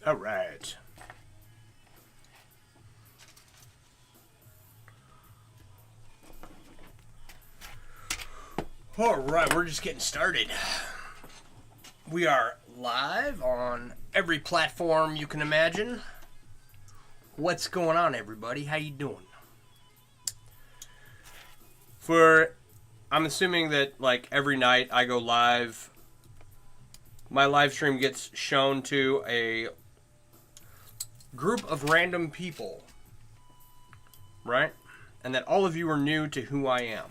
All right. All right, we're just getting started. We are live on every platform you can imagine. What's going on, everybody? How you doing? I'm assuming that like every night I go live. My live stream gets shown to a group of random people, right? And that all of you are new to who I am.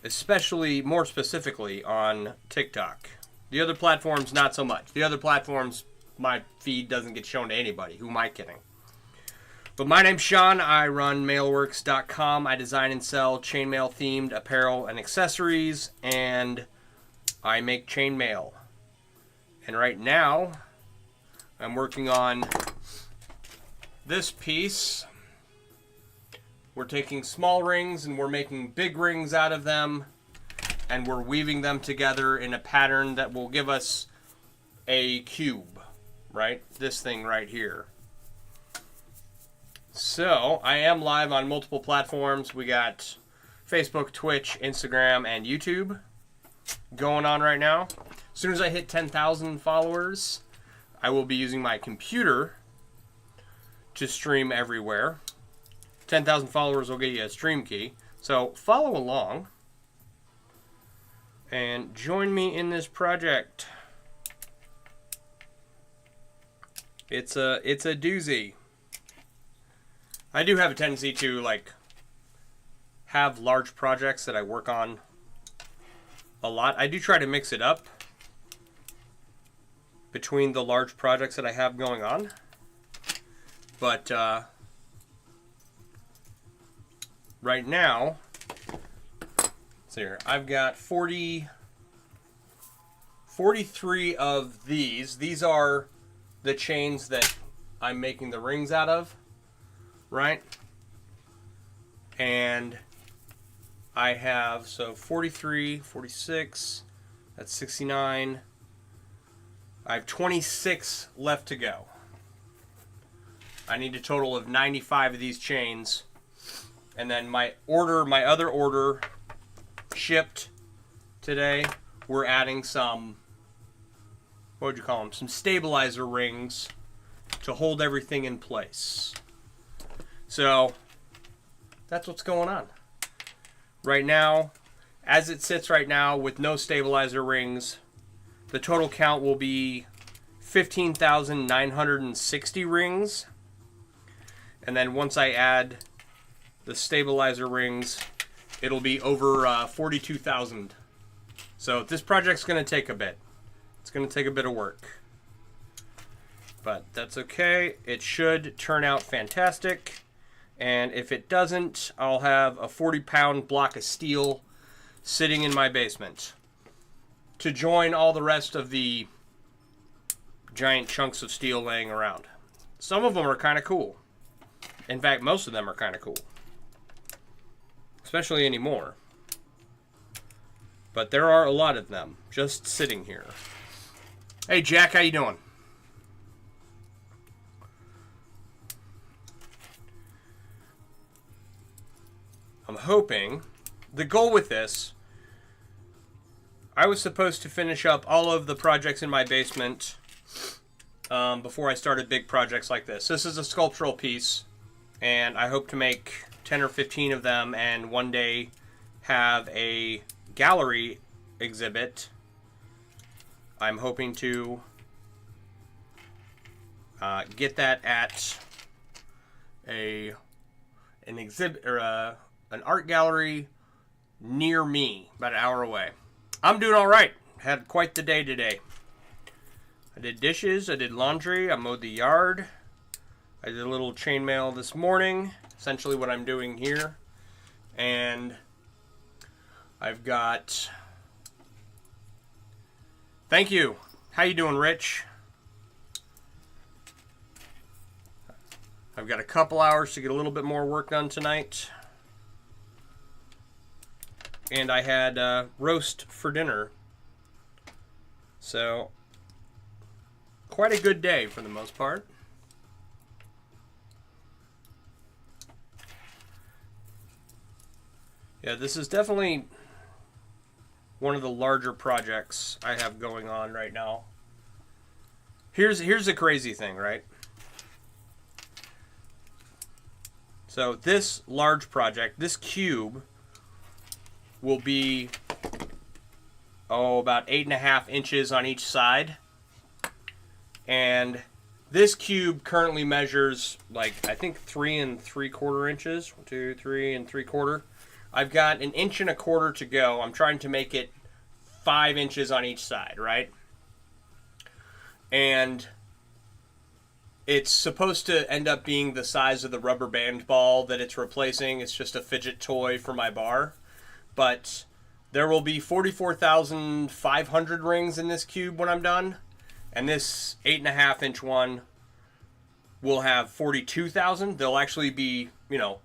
Especially, more specifically, on TikTok. The other platforms, not so much. The other platforms, my feed doesn't get shown to anybody. Who am I kidding? But my name's Sean. I run mailworks.com. I design and sell chainmail themed apparel and accessories, and I make chainmail. And right now, I'm working on this piece. We're taking small rings and we're making big rings out of them, and we're weaving them together in a pattern that will give us a cube, right? This thing right here. So, I am live on multiple platforms. We got Facebook, Twitch, Instagram, and YouTube going on right now. As soon as I hit 10,000 followers, I will be using my computer to stream everywhere. 10,000 followers will get you a stream key. So follow along and join me in this project. It's a doozy. I do have a tendency to like have large projects that I work on a lot. I do try to mix it up between the large projects that I have going on. But right now, let's see here, I've got 43 of these. These are the chains that I'm making the rings out of, right? And I have, so 43, 46, that's 69. I have 26 left to go. I need a total of 95 of these chains. And then my other order shipped today. We're adding some, what would you call them? Some stabilizer rings to hold everything in place. So that's what's going on. Right now, as it sits right now with no stabilizer rings, the total count will be 15,960 rings. And then once I add the stabilizer rings, it'll be over 42,000. So this project's going to take a bit. It's going to take a bit of work. But that's okay. It should turn out fantastic. And if it doesn't, I'll have a 40-pound block of steel sitting in my basement to join all the rest of the giant chunks of steel laying around. Some of them are kind of cool. In fact, most of them are kind of cool. Especially anymore. But there are a lot of them just sitting here. Hey Jack, how you doing? I'm hoping, the goal with this, I was supposed to finish up all of the projects in my basement before I started big projects like this. This is a sculptural piece, and I hope to make 10 or 15 of them and one day have a gallery exhibit. I'm hoping to get that at an exhibit or an art gallery near me, about an hour away. I'm doing all right. Had quite the day today. I did dishes, I did laundry, I mowed the yard. I did a little chainmail this morning, essentially what I'm doing here. And I've got, thank you. How you doing, Rich? I've got a couple hours to get a little bit more work done tonight. And I had roast for dinner. So, quite a good day for the most part. Yeah, this is definitely one of the larger projects I have going on right now. Here's the crazy thing, right? So this large project, this cube, will be about 8.5 inches on each side. And this cube currently measures, like, I think 3 3/4 inches. 1, 2, 3 3/4. I've got 1 1/4 inches to go. I'm trying to make it 5 inches on each side, right? And it's supposed to end up being the size of the rubber band ball that it's replacing. It's just a fidget toy for my bar. But there will be 44,500 rings in this cube when I'm done. And this 8.5 inch one will have 42,000. They'll actually be, you know,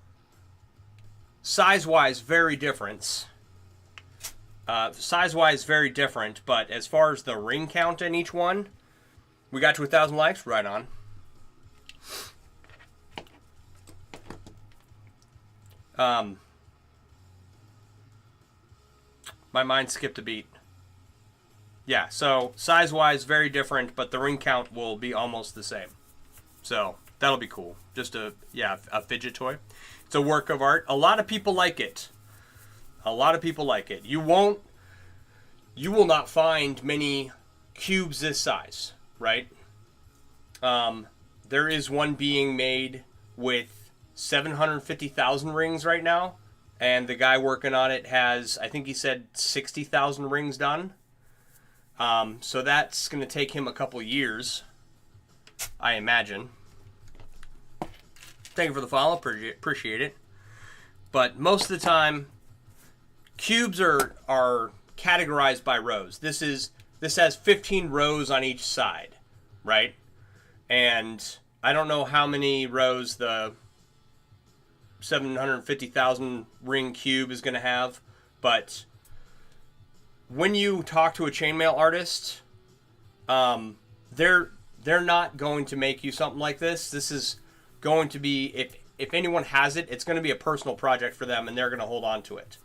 size-wise very different. Size-wise very different, but as far as the ring count in each one, we got to 1,000 likes, right on. My mind skipped a beat. Yeah, so size-wise very different, but the ring count will be almost the same. So that'll be cool. Just a fidget toy. It's a work of art. A lot of people like it. A lot of people like it. You will not find many cubes this size, right? There is one being made with 750,000 rings right now, and the guy working on it has, I think he said 60,000 rings done. So that's going to take him a couple years, I imagine. Thank you for the follow. Appreciate it. But most of the time, cubes are categorized by rows. This has 15 rows on each side, right? And I don't know how many rows the 750,000 ring cube is going to have, but when you talk to a chainmail artist, they're not going to make you something like this. This is going to be, if anyone has it, it's going to be a personal project for them, and they're going to hold on to it.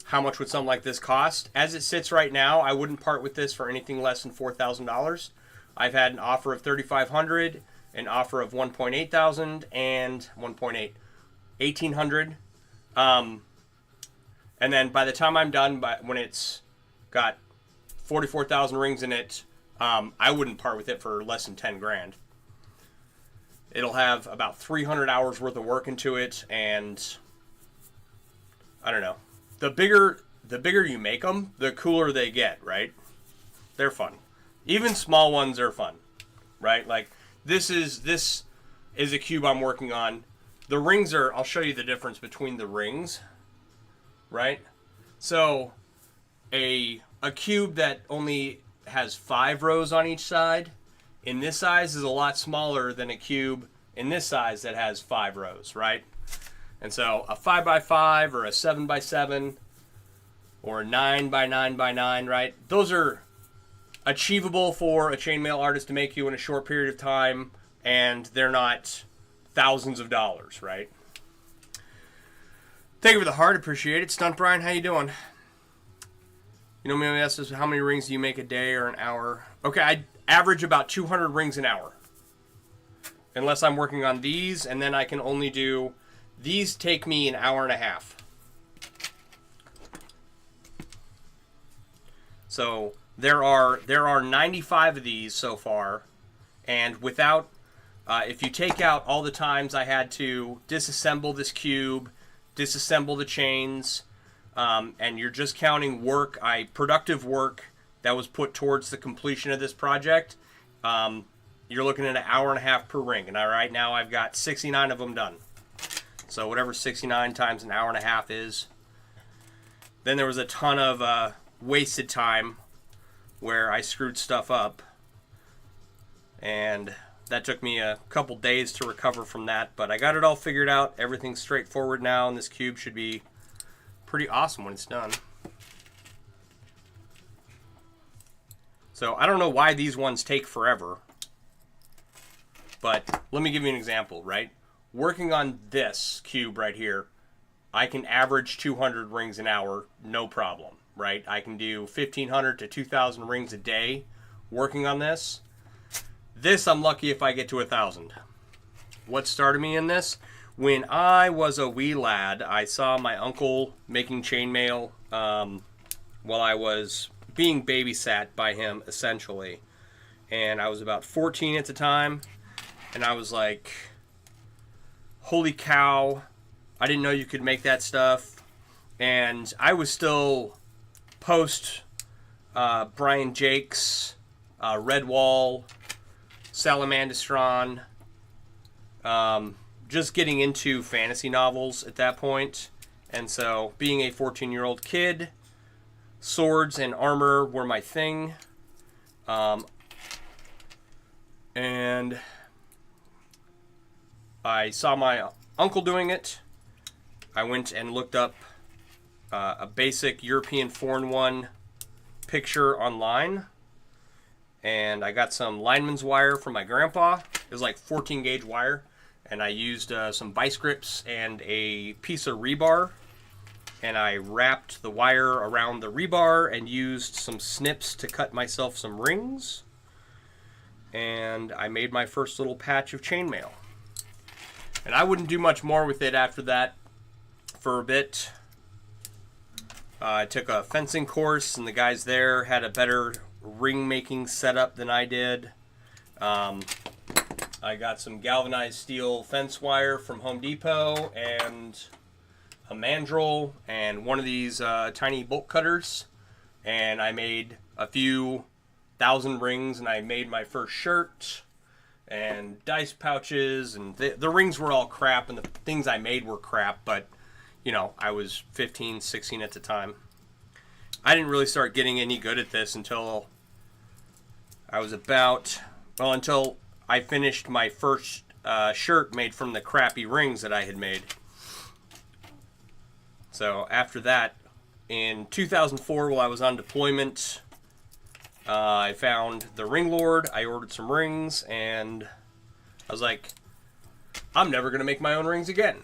How much would something like this cost? As it sits right now, I wouldn't part with this for anything less than $4,000. I've had an offer of $3,500, an offer of $1,800, and $1,800. And then by the time I'm done, when it's got 44,000 rings in it, I wouldn't part with it for less than 10 grand. It'll have about 300 hours worth of work into it, and I don't know. The bigger you make them, the cooler they get, right? They're fun. Even small ones are fun, right? Like this is a cube I'm working on. The rings are, I'll show you the difference between the rings, right? So a cube that only has 5 rows on each side in this size is a lot smaller than a cube in this size that has 5 rows, right? And so a 5x5 or a 7x7 or a 9x9x9, right? Those are achievable for a chainmail artist to make you in a short period of time, and they're not thousands of dollars, right? Thank you for the heart, appreciate it. Stunt Brian, how you doing? You know, maybe ask us how many rings do you make a day or an hour? Okay, I average about 200 rings an hour. Unless I'm working on these, and then I can only do, these take me an hour and a half. So there are 95 of these so far, and without, if you take out all the times I had to disassemble this cube, disassemble the chains, and you're just counting productive work that was put towards the completion of this project, you're looking at an hour and a half per ring. And right now I've got 69 of them done. So whatever 69 times an hour and a half is. Then there was a ton of wasted time where I screwed stuff up. And that took me a couple days to recover from that. But I got it all figured out. Everything's straightforward now, and this cube should be pretty awesome when it's done. So I don't know why these ones take forever. But let me give you an example, right? Working on this cube right here, I can average 200 rings an hour, no problem, right? I can do 1,500 to 2,000 rings a day working on this. This, I'm lucky if I get to 1,000. What started me in this? When I was a wee lad, I saw my uncle making chainmail while I was being babysat by him, essentially. And I was about 14 at the time, and I was like, holy cow, I didn't know you could make that stuff. And I was still post Brian Jakes, Redwall, Salamandastron, just getting into fantasy novels at that point. And so, being a 14-year-old kid, swords and armor were my thing. And I saw my uncle doing it. I went and looked up a basic European foreign one picture online. And I got some lineman's wire from my grandpa. It was like 14 gauge wire. And I used some vice grips and a piece of rebar. And I wrapped the wire around the rebar and used some snips to cut myself some rings. And I made my first little patch of chainmail. And I wouldn't do much more with it after that for a bit. I took a fencing course, and the guys there had a better ring making setup than I did. I got some galvanized steel fence wire from Home Depot and a mandrel and one of these tiny bolt cutters. And I made a few thousand rings, and I made my first shirt and dice pouches, and the rings were all crap, and the things I made were crap, but, you know, I was 15, 16 at the time. I didn't really start getting any good at this until I was until I finished my first shirt made from the crappy rings that I had made. So after that, in 2004, while I was on deployment, I found the Ring Lord. I ordered some rings, and I was like, I'm never going to make my own rings again.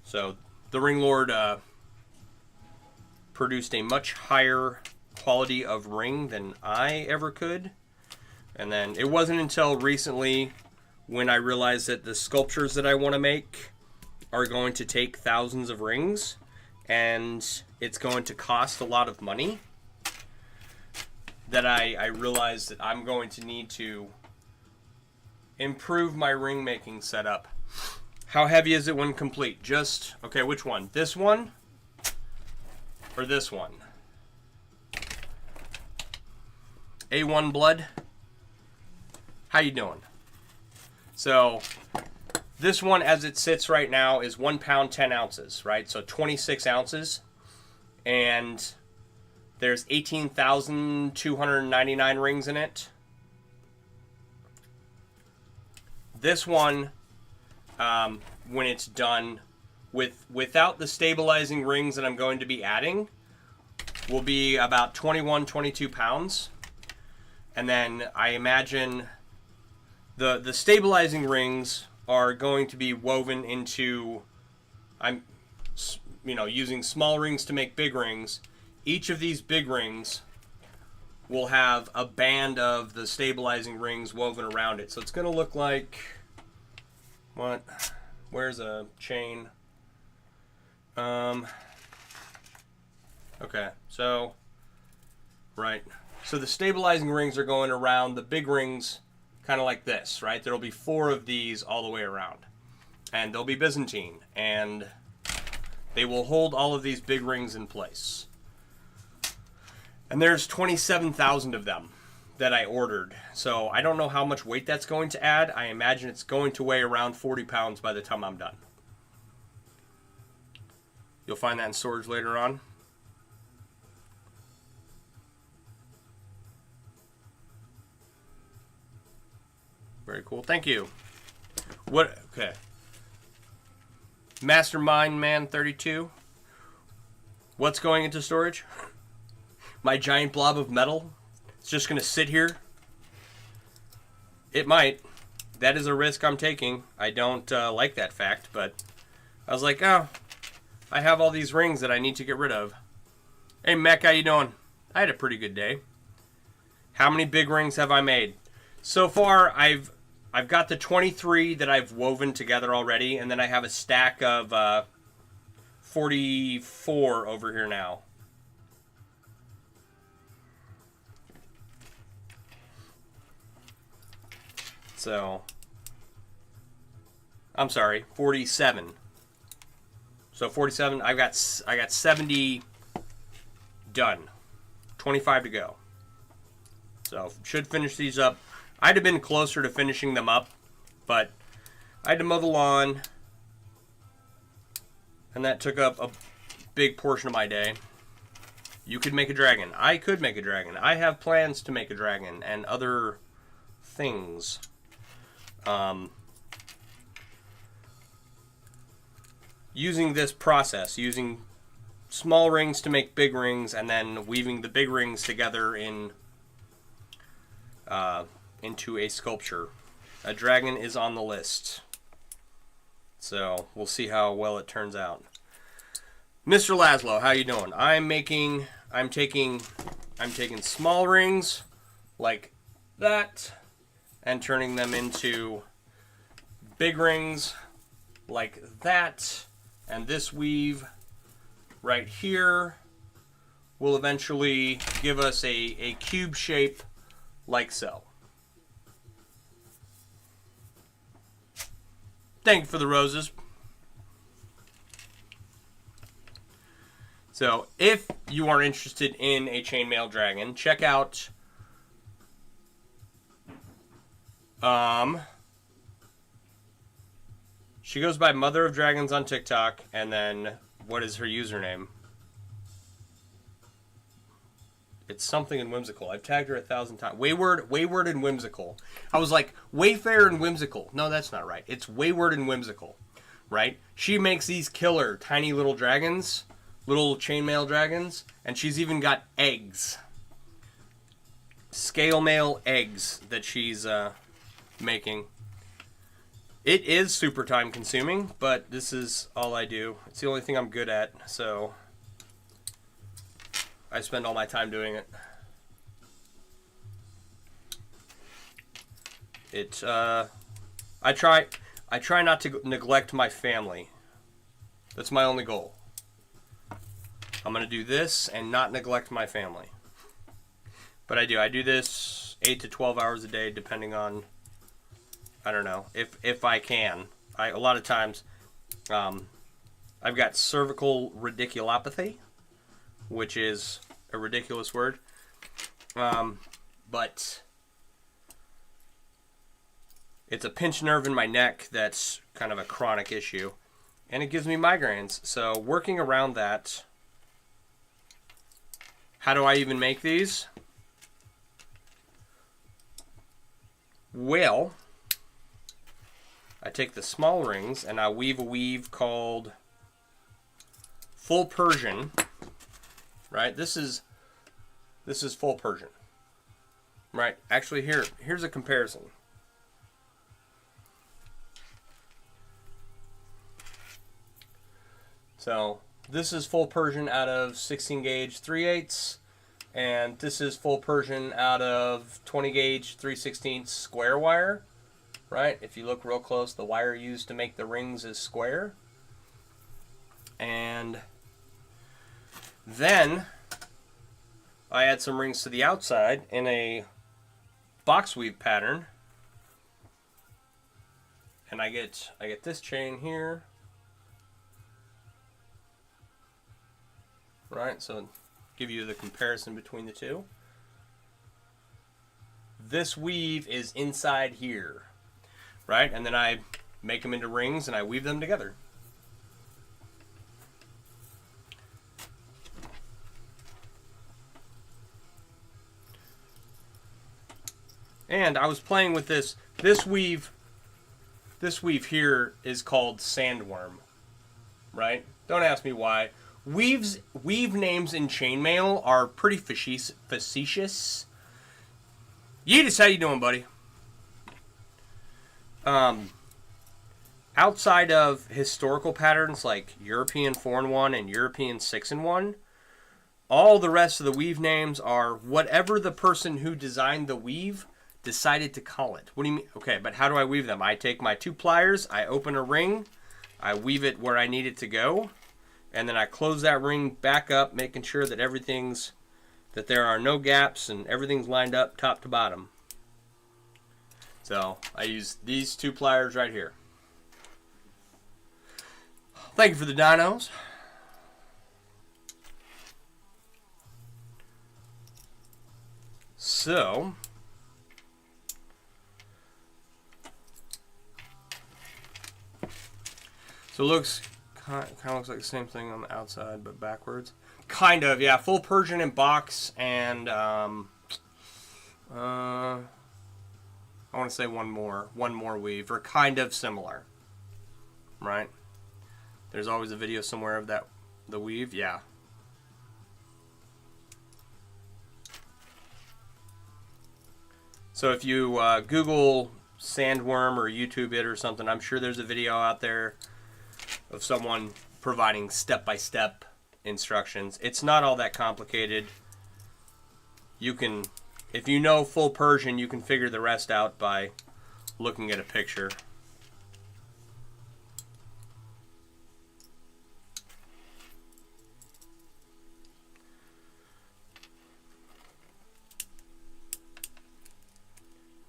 So the Ring Lord produced a much higher quality of ring than I ever could. And then it wasn't until recently when I realized that the sculptures that I want to make are going to take thousands of rings, and it's going to cost a lot of money, that I realized that I'm going to need to improve my ring making setup. How heavy is it when complete? Okay, which one? This one or this one? A1 Blood. How you doing? So this one, as it sits right now, is 1 pound 10 ounces, right? So 26 ounces, and there's 18,299 rings in it. This one, when it's done, without the stabilizing rings that I'm going to be adding, will be about 21, 22 pounds. And then I imagine the stabilizing rings are going to be woven into, using small rings to make big rings. Each of these big rings will have a band of the stabilizing rings woven around it. So it's going to look like, where's a chain? Okay, so, right. So the stabilizing rings are going around the big rings kind of like this, right? There'll be 4 of these all the way around. And they'll be Byzantine. And they will hold all of these big rings in place. And there's 27,000 of them that I ordered. So I don't know how much weight that's going to add. I imagine it's going to weigh around 40 pounds by the time I'm done. You'll find that in storage later on. Very cool. Thank you. Okay. Mastermind Man 32. What's going into storage? My giant blob of metal. It's just going to sit here. It might. That is a risk I'm taking. I don't like that fact, but I was like, oh, I have all these rings that I need to get rid of. Hey, Mech, how you doing? I had a pretty good day. How many big rings have I made? So far, I've got the 23 that I've woven together already, and then I have a stack of 44 over here now. So, I'm sorry, 47. So 47. I got 70 done. 25 to go. So should finish these up. I'd have been closer to finishing them up, but I had to mow the lawn, and that took up a big portion of my day. You could make a dragon. I could make a dragon. I have plans to make a dragon and other things. Using this process, using small rings to make big rings, and then weaving the big rings together into a sculpture. A dragon is on the list. So we'll see how well it turns out. Mr. Laszlo, how you doing? I'm taking small rings like that and turning them into big rings like that. And this weave right here will eventually give us a cube shape like so. Thank you for the roses. So if you are interested in a chainmail dragon, check out she goes by Mother of Dragons on TikTok, and then what is her username? It's something in whimsical. I've tagged her 1,000 times. Wayward and whimsical. I was like, Wayfair and whimsical. No, that's not right. It's wayward and whimsical, right? She makes these killer tiny little dragons, little chainmail dragons, and she's even got eggs. Scale mail eggs that she's making. It is super time consuming, but this is all I do. It's the only thing I'm good at, so I spend all my time doing it. I try not to neglect my family. That's my only goal. I'm going to do this and not neglect my family. But I do this 8 to 12 hours a day, depending on, I don't know, if I can. A lot of times, I've got cervical radiculopathy, which is a ridiculous word. But it's a pinched nerve in my neck that's kind of a chronic issue. And it gives me migraines. So working around that, how do I even make these? Well, I take the small rings and I weave a weave called full Persian. Right? This is full Persian. Right? Actually, here's a comparison. So this is full Persian out of 16 gauge 3/8, and this is full Persian out of 20 gauge 3/16 square wire. Right? If you look real close, the wire used to make the rings is square. And then I add some rings to the outside in a box weave pattern. And I get this chain here. Right, so give you the comparison between the two. This weave is inside here. Right? And then I make them into rings and I weave them together. And I was playing with this. This weave here is called Sandwyrm. Right? Don't ask me why. Weave names in chainmail are pretty facetious. Yeetus, how you doing, buddy? outside of historical patterns like European 4-in-1 and European 6-in-1, all the rest of the weave names are whatever the person who designed the weave decided to call it. What do you mean? Okay, but how do I weave them? I take my 2 pliers, I open a ring, I weave it where I need it to go, and then I close that ring back up, making sure that that there are no gaps and everything's lined up top to bottom. So I use these 2 pliers right here. Thank you for the dinos. So it looks kind of looks like the same thing on the outside, but backwards. Kind of, yeah. Full Persian in box, and I want to say one more weave, or kind of similar, right? There's always a video somewhere of the weave, yeah. So if you Google Sandwyrm or YouTube it or something, I'm sure there's a video out there of someone providing step-by-step instructions. It's not all that complicated. You can, if you know full Persian, you can figure the rest out by looking at a picture.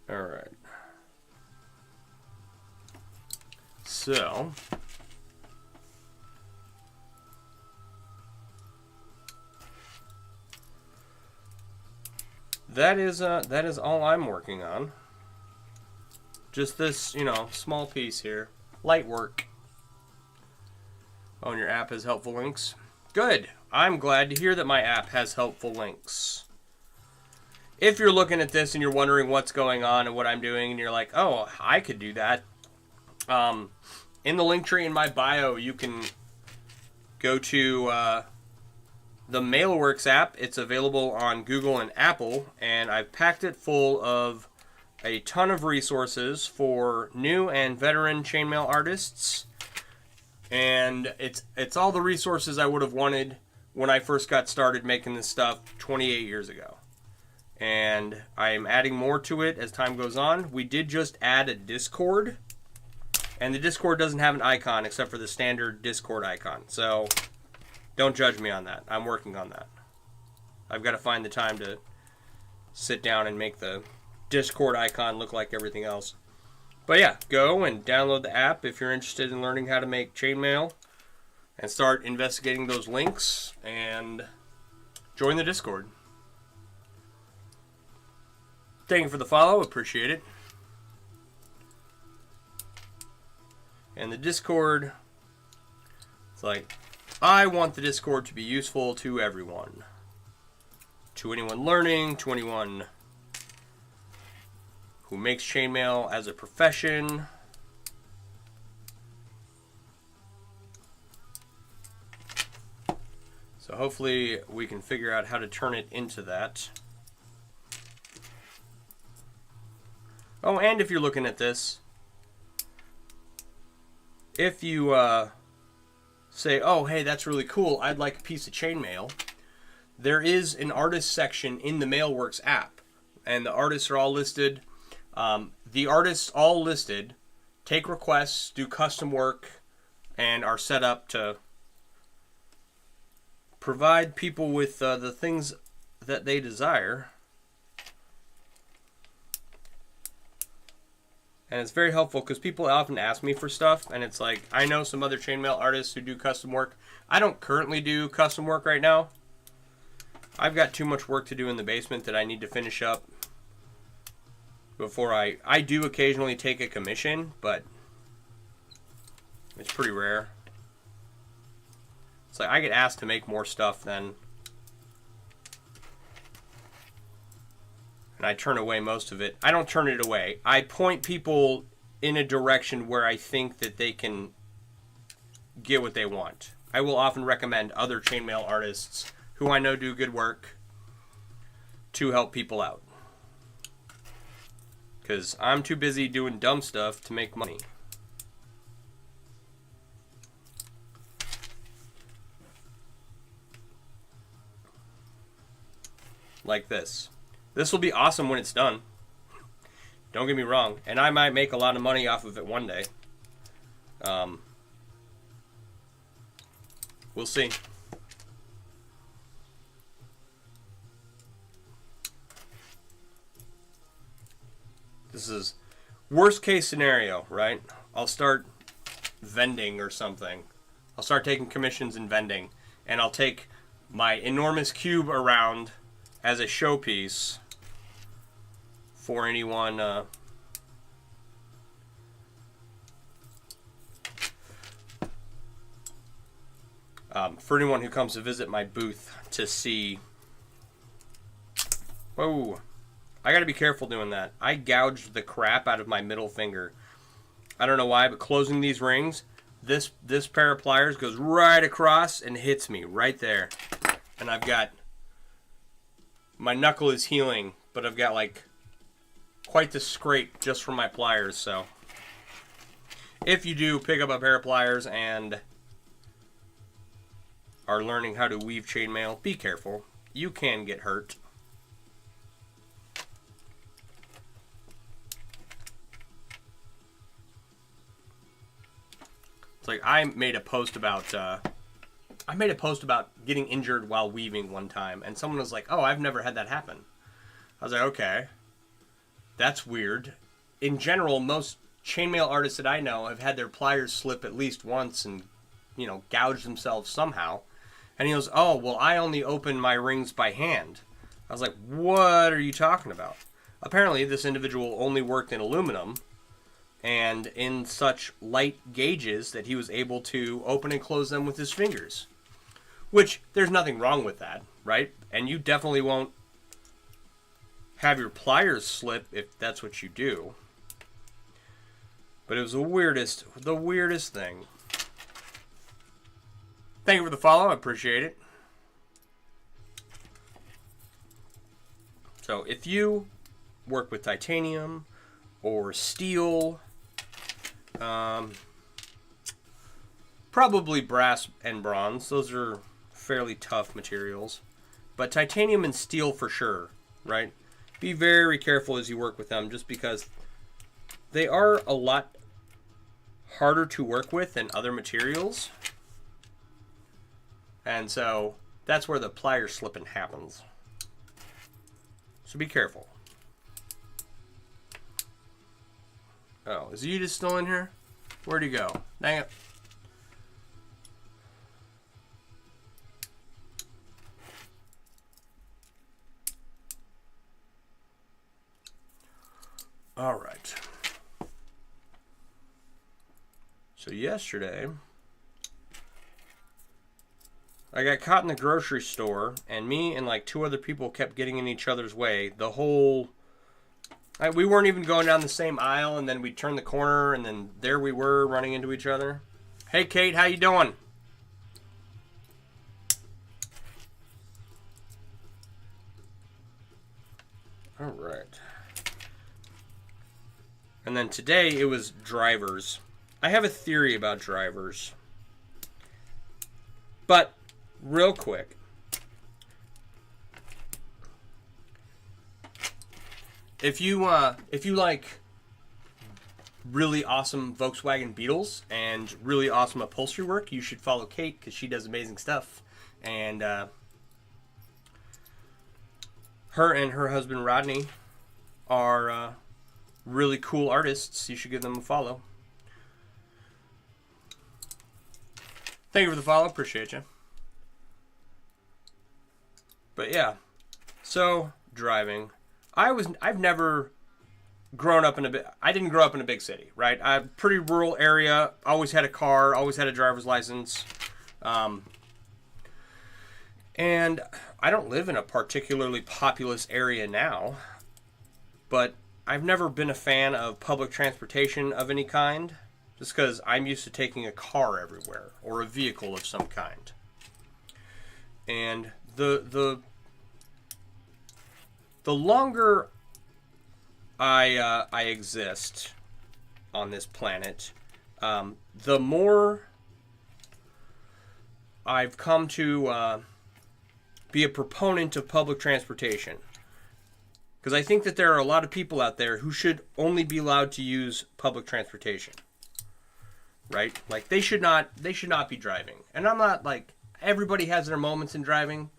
All right. So that is all I'm working on. Just this, small piece here. Light work. Oh, and your app has helpful links. Good. I'm glad to hear that my app has helpful links. If you're looking at this and you're wondering what's going on and what I'm doing, and you're like, oh, I could do that. In the link tree in my bio, you can go to the Mailworks app. It's available on Google and Apple, and I've packed it full of a ton of resources for new and veteran chainmail artists. And it's all the resources I would have wanted when I first got started making this stuff 28 years ago. And I'm adding more to it as time goes on. We did just add a Discord, and the Discord doesn't have an icon except for the standard Discord icon. So don't judge me on that. I'm working on that. I've got to find the time to sit down and make the Discord icon look like everything else. But yeah, go and download the app if you're interested in learning how to make chainmail, and start investigating those links and join the Discord. Thank you for the follow. Appreciate it. And the Discord, it's like, I want the Discord to be useful to everyone. To anyone learning, to anyone who makes chainmail as a profession. So hopefully we can figure out how to turn it into that. Oh, and if you're looking at this, if you say, oh, hey, that's really cool, I'd like a piece of chainmail, there is an artist section in the Mailworks app, and the artists are all listed. The artists all listed take requests, do custom work, and are set up to provide people with the things that they desire. And it's very helpful because people often ask me for stuff, and it's like, I know some other chainmail artists who do custom work. I don't currently do custom work right now. I've got too much work to do in the basement that I need to finish up before I do occasionally take a commission, but it's pretty rare. It's like I get asked to make more stuff than, and I turn away most of it. I don't turn it away. I point people in a direction where I think that they can get what they want. I will often recommend other chainmail artists who I know do good work to help people out. Because I'm too busy doing dumb stuff to make money. Like this. This will be awesome when it's done. Don't get me wrong. And I might make a lot of money off of it one day. We'll see. This is worst case scenario, right? I'll start vending or something. I'll start taking commissions in vending. And I'll take my enormous cube around as a showpiece for anyone who comes to visit my booth to see. Whoa. I gotta be careful doing that. I gouged the crap out of my middle finger. I don't know why, but closing these rings, this pair of pliers goes right across and hits me right there. And I've got, my knuckle is healing, but I've got like quite the scrape just from my pliers. So if you do pick up a pair of pliers and are learning how to weave chainmail, be careful. You can get hurt. It's like I made a post about getting injured while weaving one time, and someone was like, "Oh, I've never had that happen." I was like, "Okay, that's weird." In general, most chainmail artists that I know have had their pliers slip at least once and, you know, gouge themselves somehow. And he goes, "Oh, well, I only open my rings by hand." I was like, "What are you talking about?" Apparently, this individual only worked in aluminum and in such light gauges that he was able to open and close them with his fingers. Which, there's nothing wrong with that, right? And you definitely won't have your pliers slip if that's what you do. But it was the weirdest thing. Thank you for the follow. I appreciate it. So if you work with titanium or steel, probably brass and bronze. Those are fairly tough materials. But titanium and steel for sure, right? Be very careful as you work with them, just because they are a lot harder to work with than other materials. And so that's where the plier slipping happens. So be careful. Oh, is Yudis still in here? Where'd he go? Dang it. All right. So yesterday, I got caught in the grocery store, and me and like 2 other people kept getting in each other's way. The whole... we weren't even going down the same aisle, and then we turned the corner, and then there we were running into each other. Hey, Kate, how you doing? All right. And then today it was drivers. I have a theory about drivers. But real quick, if you like really awesome Volkswagen Beetles and really awesome upholstery work, you should follow Kate, because she does amazing stuff. And her and her husband Rodney are really cool artists. You should give them a follow. Thank you for the follow. Appreciate you. But yeah, so driving. I've never grown up in I didn't grow up in a big city, right? I'm pretty rural area. Always had a car. Always had a driver's license. And I don't live in a particularly populous area now, but I've never been a fan of public transportation of any kind, just because I'm used to taking a car everywhere, or a vehicle of some kind. And the longer I exist on this planet, the more I've come to be a proponent of public transportation. Because I think that there are a lot of people out there who should only be allowed to use public transportation. Right? Like, they should not be driving. And I'm not, like, everybody has their moments in driving.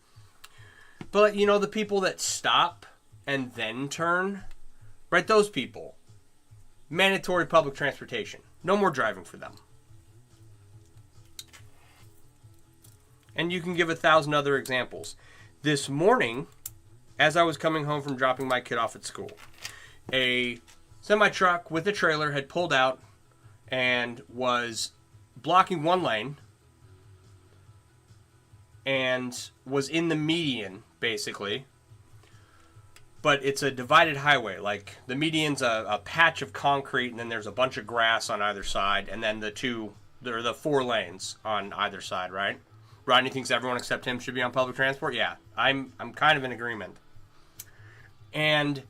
But, you know, the people that stop and then turn, right, those people, mandatory public transportation. No more driving for them. And you can give 1,000 other examples. This morning, as I was coming home from dropping my kid off at school, a semi-truck with a trailer had pulled out and was blocking one lane and was in the median, basically. But it's a divided highway. Like, the median's a patch of concrete, and then there's a bunch of grass on either side, and then there are the 4 lanes on either side, right? Rodney thinks everyone except him should be on public transport. Yeah, I'm kind of in agreement. And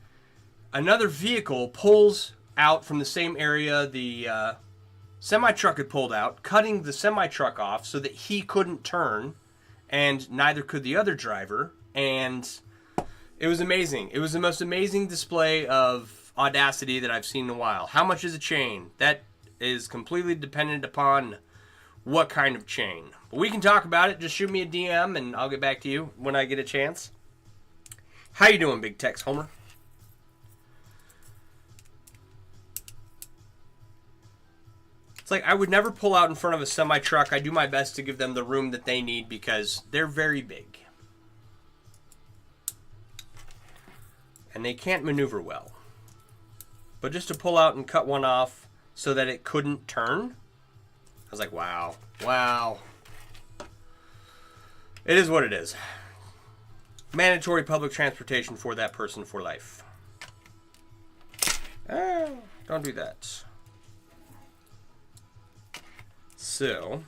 another vehicle pulls out from the same area the semi-truck had pulled out, cutting the semi-truck off so that he couldn't turn, and neither could the other driver. And it was amazing. It was the most amazing display of audacity that I've seen in a while. How much is a chain? That is completely dependent upon what kind of chain. But we can talk about it. Just shoot me a DM and I'll get back to you when I get a chance. How you doing, Big Tex Homer? It's like I would never pull out in front of a semi-truck. I do my best to give them the room that they need because they're very big. And they can't maneuver well. But just to pull out and cut one off so that it couldn't turn, I was like, wow. It is what it is. Mandatory public transportation for that person for life. Don't do that. So,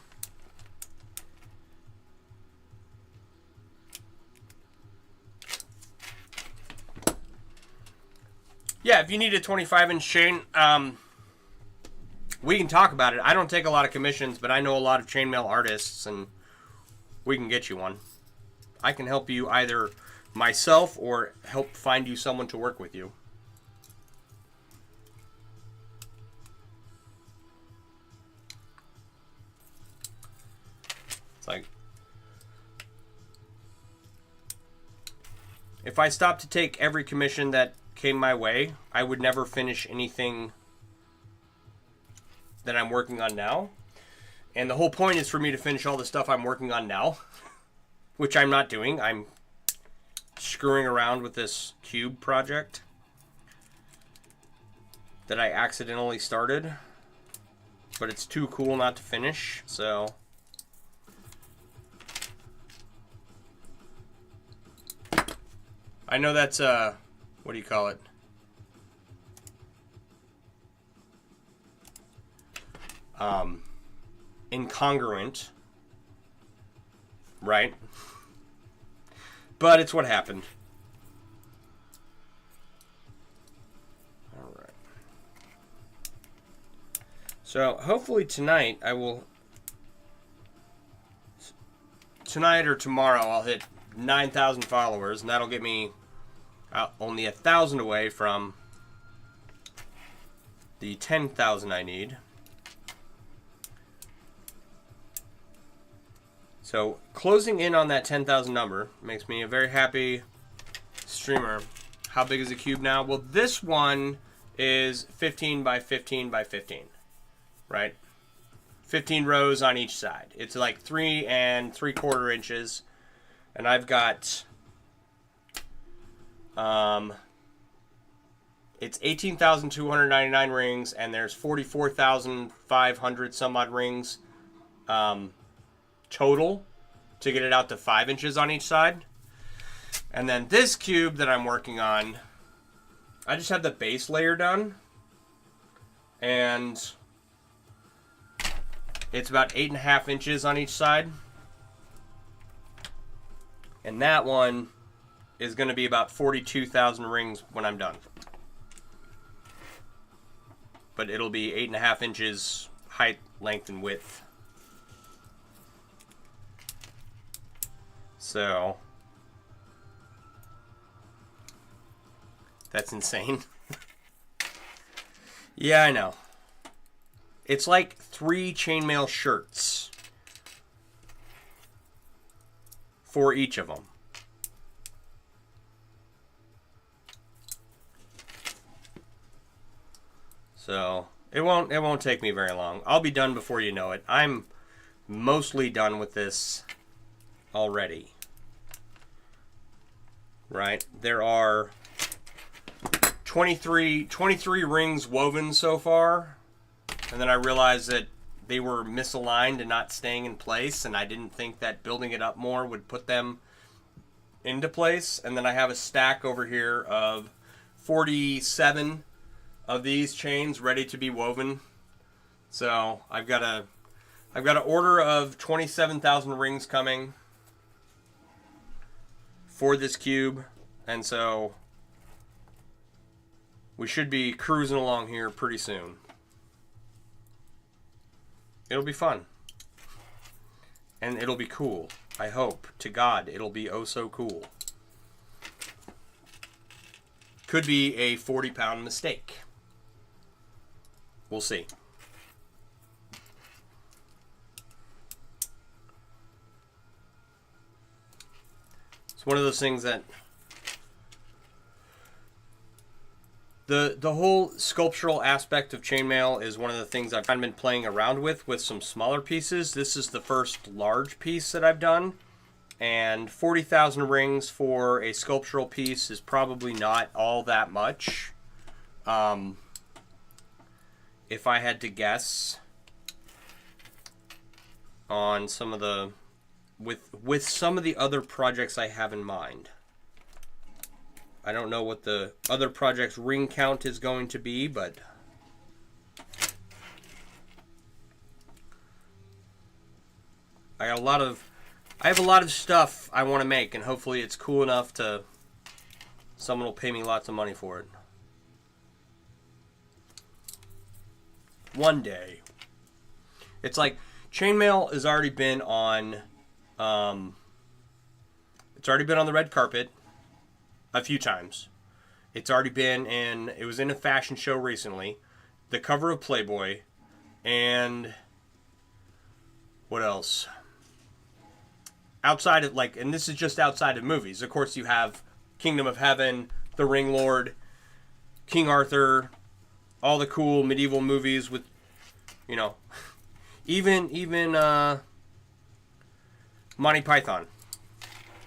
yeah, if you need a 25-inch chain, we can talk about it. I don't take a lot of commissions, but I know a lot of chainmail artists, and we can get you one. I can help you either myself or help find you someone to work with you. It's like, if I stopped to take every commission that came my way, I would never finish anything that I'm working on now. And the whole point is for me to finish all the stuff I'm working on now, which I'm not doing. I'm screwing around with this cube project that I accidentally started, but it's too cool not to finish, so I know that's what do you call it? Incongruent, right? But it's what happened. All right. So hopefully tonight tonight or tomorrow I'll hit 9,000 followers, and that'll get me only 1,000 away from the 10,000 I need. So closing in on that 10,000 number makes me a very happy streamer. How big is the cube now? Well, this one is 15 by 15 by 15, right? 15 rows on each side. It's like 3 3/4 inches, and I've got it's 18,299 rings, and there's 44,500 some odd rings total to get it out to 5 inches on each side. And then this cube that I'm working on, I just have the base layer done, and it's about 8.5 inches on each side. And that one is going to be about 42,000 rings when I'm done. but it'll be 8.5 inches height, length, and width. So that's insane. Yeah, I know. It's like 3 chainmail shirts for each of them. So it won't take me very long. I'll be done before you know it. I'm mostly done with this already. Right? There are 23 rings woven so far. And then I realized that they were misaligned and not staying in place, and I didn't think that building it up more would put them into place. And then I have a stack over here of 47 of these chains ready to be woven. So I've got an order of 27,000 rings coming for this cube, and so we should be cruising along here pretty soon. It'll be fun. And it'll be cool. I hope to God it'll be oh so cool. Could be a 40-pound mistake. We'll see. It's one of those things that the whole sculptural aspect of chainmail is one of the things I've kind of been playing around with some smaller pieces. This is the first large piece that I've done, and 40,000 rings for a sculptural piece is probably not all that much. If I had to guess on some of the with some of the other projects I have in mind. I don't know what the other project's ring count is going to be, but I have a lot of stuff I want to make, and hopefully it's cool enough to someone will pay me lots of money for it. One day. It's like chainmail has already been on it's already been on the red carpet a few times. It's already been it was in a fashion show recently, the cover of Playboy, and what else? Outside of, like, and this is just outside of movies. Of course, you have Kingdom of Heaven, The Ring Lord, King Arthur, all the cool medieval movies with, you know, even Monty Python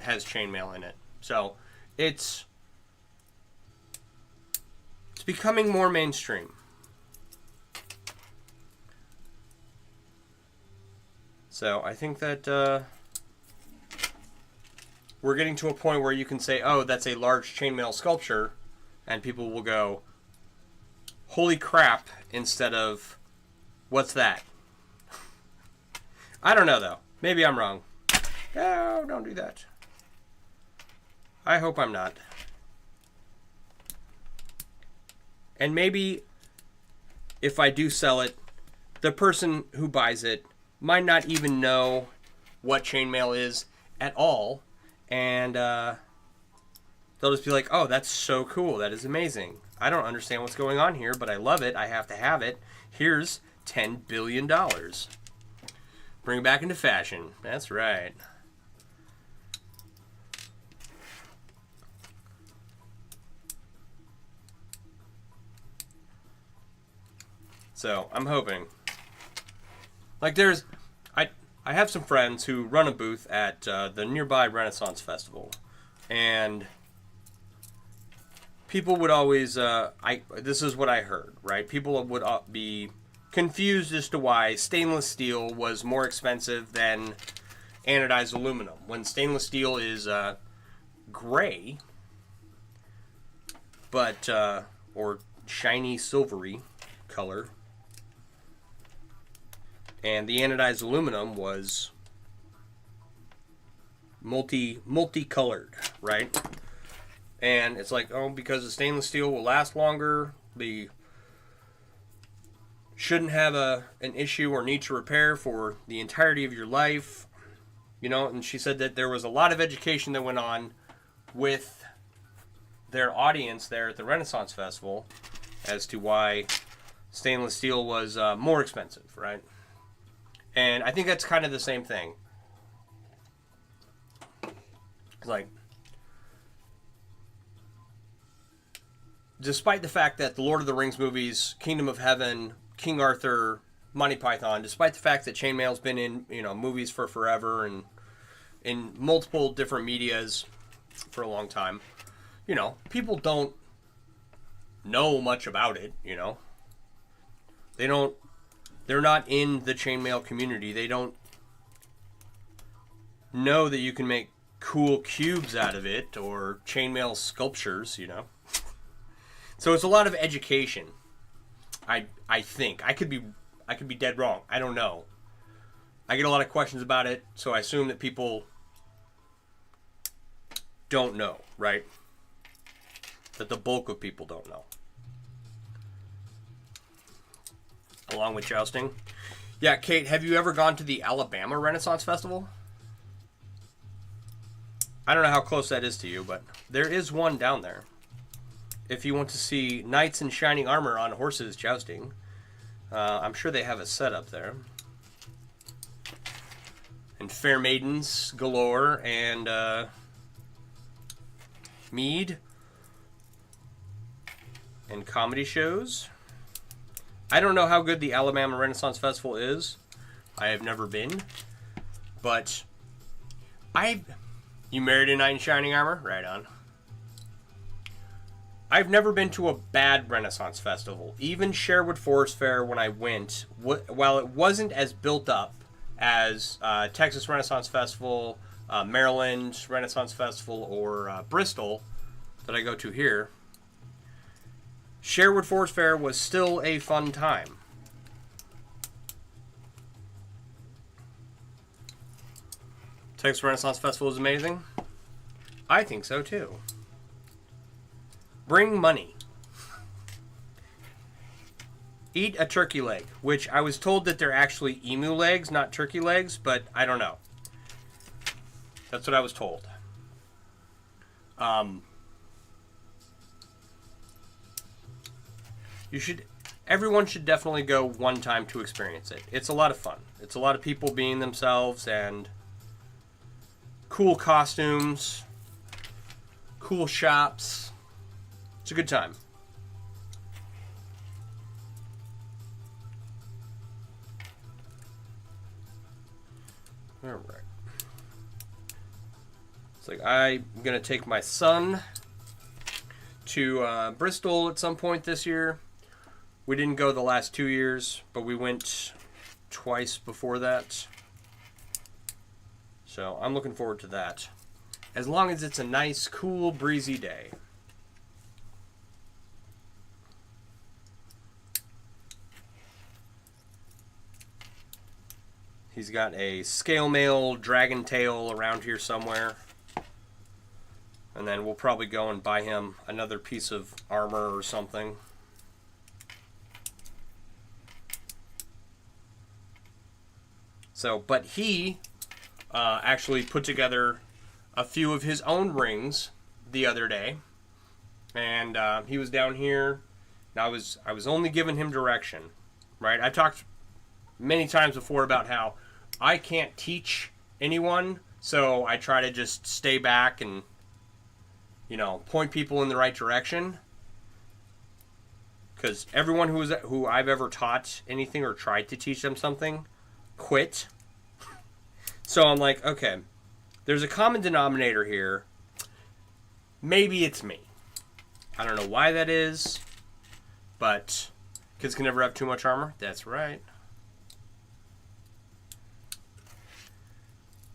has chainmail in it. So it's becoming more mainstream. So I think that we're getting to a point where you can say, oh, that's a large chainmail sculpture, and people will go, holy crap, instead of, what's that? I don't know, though. Maybe I'm wrong. No, don't do that. I hope I'm not. And maybe if I do sell it, the person who buys it might not even know what chainmail is at all, and they'll just be like, oh, that's so cool. That is amazing. I don't understand what's going on here, but I love it. I have to have it. Here's $10 billion. Bring it back into fashion. That's right. So, I'm hoping. Like, I have some friends who run a booth at the nearby Renaissance Festival, and people would always, this is what I heard, right? People would be confused as to why stainless steel was more expensive than anodized aluminum, when stainless steel is gray, but, or shiny silvery color. And the anodized aluminum was multicolored, right? And it's like, oh, because the stainless steel will last longer, the shouldn't have an issue or need to repair for the entirety of your life. You know, and she said that there was a lot of education that went on with their audience there at the Renaissance Festival as to why stainless steel was more expensive, right? And I think that's kind of the same thing. It's like, despite the fact that the Lord of the Rings movies, Kingdom of Heaven, King Arthur, Monty Python, despite the fact that chainmail's been in, you know, movies for forever and in multiple different medias for a long time, you know, people don't know much about it, you know. They're not in the chainmail community. They don't know that you can make cool cubes out of it or chainmail sculptures, you know. So it's a lot of education. I think I could be dead wrong. I don't know. I get a lot of questions about it, so I assume that people don't know, right? That the bulk of people don't know. Along with jousting. Yeah, Kate, have you ever gone to the Alabama Renaissance Festival? I don't know how close that is to you, but there is one down there. If you want to see knights in shining armor on horses jousting, I'm sure they have a setup there. And fair maidens galore and mead and comedy shows. I don't know how good the Alabama Renaissance Festival is. I have never been. But you married a knight in shining armor? Right on. I've never been to a bad Renaissance Festival. Even Sherwood Forest Fair, when I went, while it wasn't as built up as Texas Renaissance Festival, Maryland Renaissance Festival, or Bristol that I go to here, Sherwood Forest Fair was still a fun time. Texas Renaissance Festival is amazing. I think so too. Bring money. Eat a turkey leg, which I was told that they're actually emu legs, not turkey legs, but I don't know. That's what I was told. Everyone should definitely go one time to experience it. It's a lot of fun. It's a lot of people being themselves and cool costumes, cool shops. It's a good time. All right. It's like I'm going to take my son to Bristol at some point this year. We didn't go the last 2 years, but we went twice before that. So I'm looking forward to that. As long as it's a nice, cool, breezy day. He's got a scale mail dragon tail around here somewhere. And then we'll probably go and buy him another piece of armor or something. So, but he actually put together a few of his own rings the other day. And he was down here. And I was only giving him direction. Right? I've talked many times before about how I can't teach anyone, so I try to just stay back and, you know, point people in the right direction. Because everyone who I've ever taught anything or tried to teach them something quit. So I'm like, okay, there's a common denominator here. Maybe it's me. I don't know why that is, but kids can never have too much armor. That's right.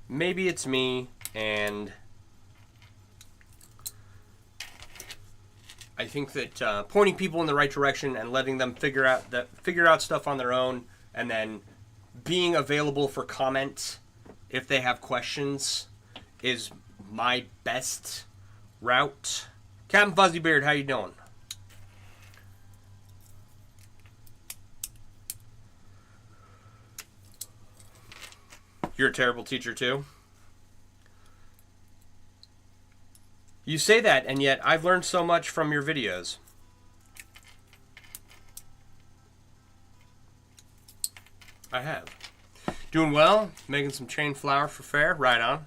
Maybe it's me, and I think that pointing people in the right direction and letting them figure out stuff on their own, and then being available for comment if they have questions is my best route. Captain Fuzzybeard, how you doing? You're a terrible teacher too? You say that, and yet I've learned so much from your videos. I have. Doing well, making some chain flour for fair. Right on.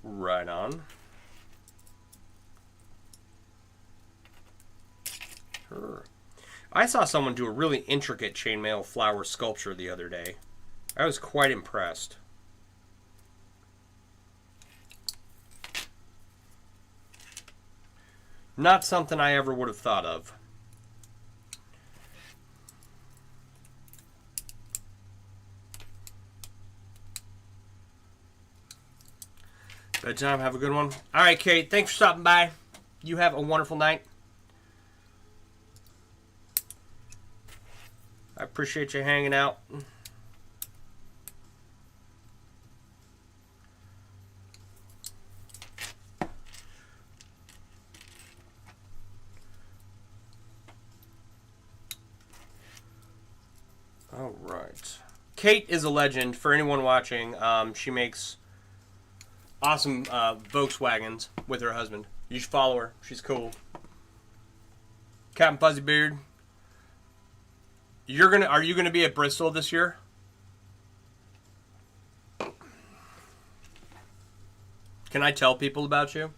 Right on. Sure. I saw someone do a really intricate chainmail flower sculpture the other day. I was quite impressed. Not something I ever would have thought of. Bedtime, have a good one. All right, Kate, thanks for stopping by. You have a wonderful night. I appreciate you hanging out. All right. Kate is a legend for anyone watching. She makes awesome Volkswagens with her husband. You should follow her. She's cool. Captain Fuzzybeard. Are you gonna be at Bristol this year? Can I tell people about you?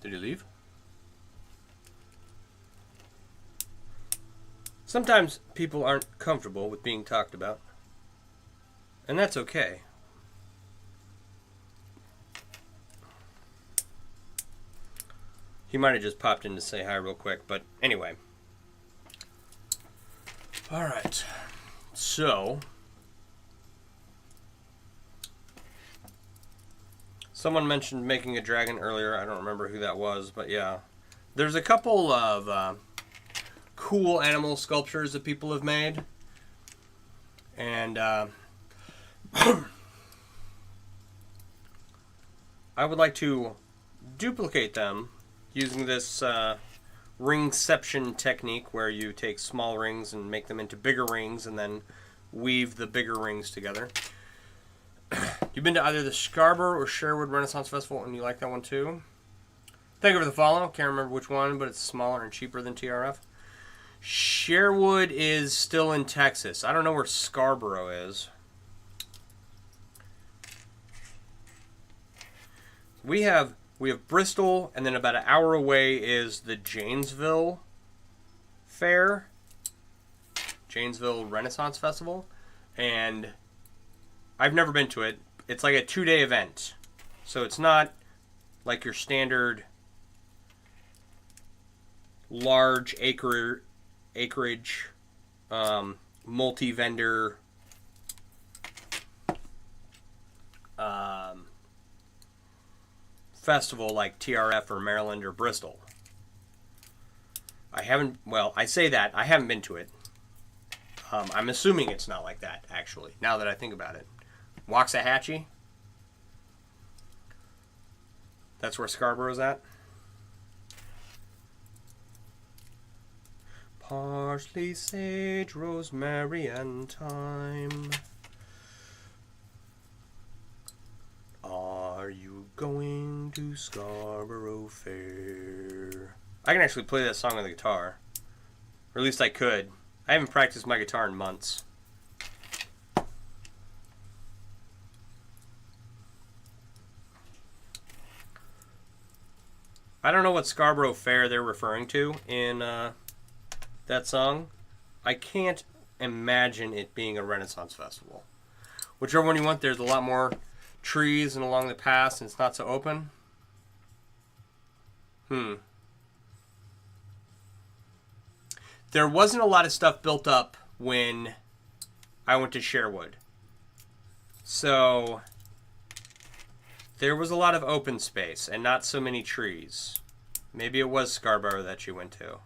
Did he leave? Sometimes people aren't comfortable with being talked about. And that's okay. He might have just popped in to say hi real quick, but anyway. Alright. So. Someone mentioned making a dragon earlier. I don't remember who that was, but yeah. There's a couple of cool animal sculptures that people have made. And I would like to duplicate them using this ringception technique where you take small rings and make them into bigger rings and then weave the bigger rings together. You've been to either the Scarborough or Sherwood Renaissance Festival and you like that one too? Thank you for the follow. Can't remember which one, but it's smaller and cheaper than TRF. Sherwood is still in Texas. I don't know where Scarborough is. We have Bristol, and then about an hour away is the Janesville Fair, Janesville Renaissance Festival, and I've never been to it. It's like a 2-day event, so it's not like your standard large acreage multi-vendor festival like TRF or Maryland or Bristol. I say that. I haven't been to it. I'm assuming it's not like that, actually, now that I think about it. Waxahachie? That's where Scarborough's at? Parsley, sage, rosemary, and thyme. Are you going to Scarborough Fair? I can actually play that song on the guitar. Or at least I could. I haven't practiced my guitar in months. I don't know what Scarborough Fair they're referring to in that song. I can't imagine it being a Renaissance festival. Whichever one you want, there's a lot more trees and along the paths and it's not so open. There wasn't a lot of stuff built up when I went to Sherwood. So there was a lot of open space and not so many trees. Maybe it was Scarborough that you went to.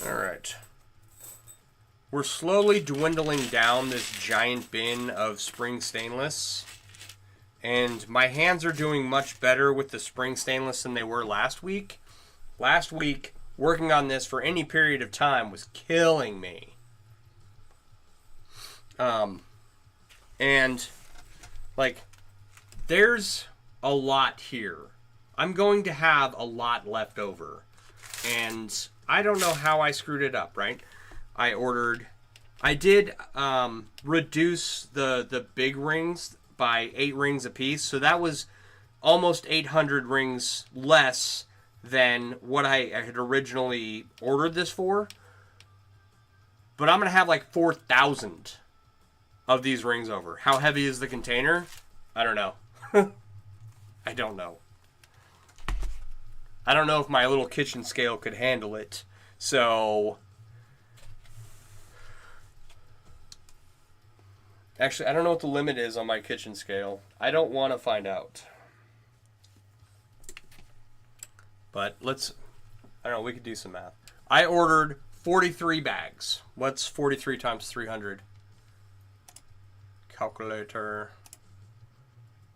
All right. We're slowly dwindling down this giant bin of spring stainless. And my hands are doing much better with the spring stainless than they were last week. Last week, working on this for any period of time was killing me. And, like, there's a lot here. I'm going to have a lot left over. And I don't know how I screwed it up, right? I did reduce the big rings by 8 rings apiece. So that was almost 800 rings less than what I had originally ordered this for. But I'm going to have like 4,000 of these rings over. How heavy is the container? I don't know. I don't know. I don't know if my little kitchen scale could handle it. So, actually, I don't know what the limit is on my kitchen scale. I don't want to find out. But I don't know, we could do some math. I ordered 43 bags. What's 43 times 300? Calculator.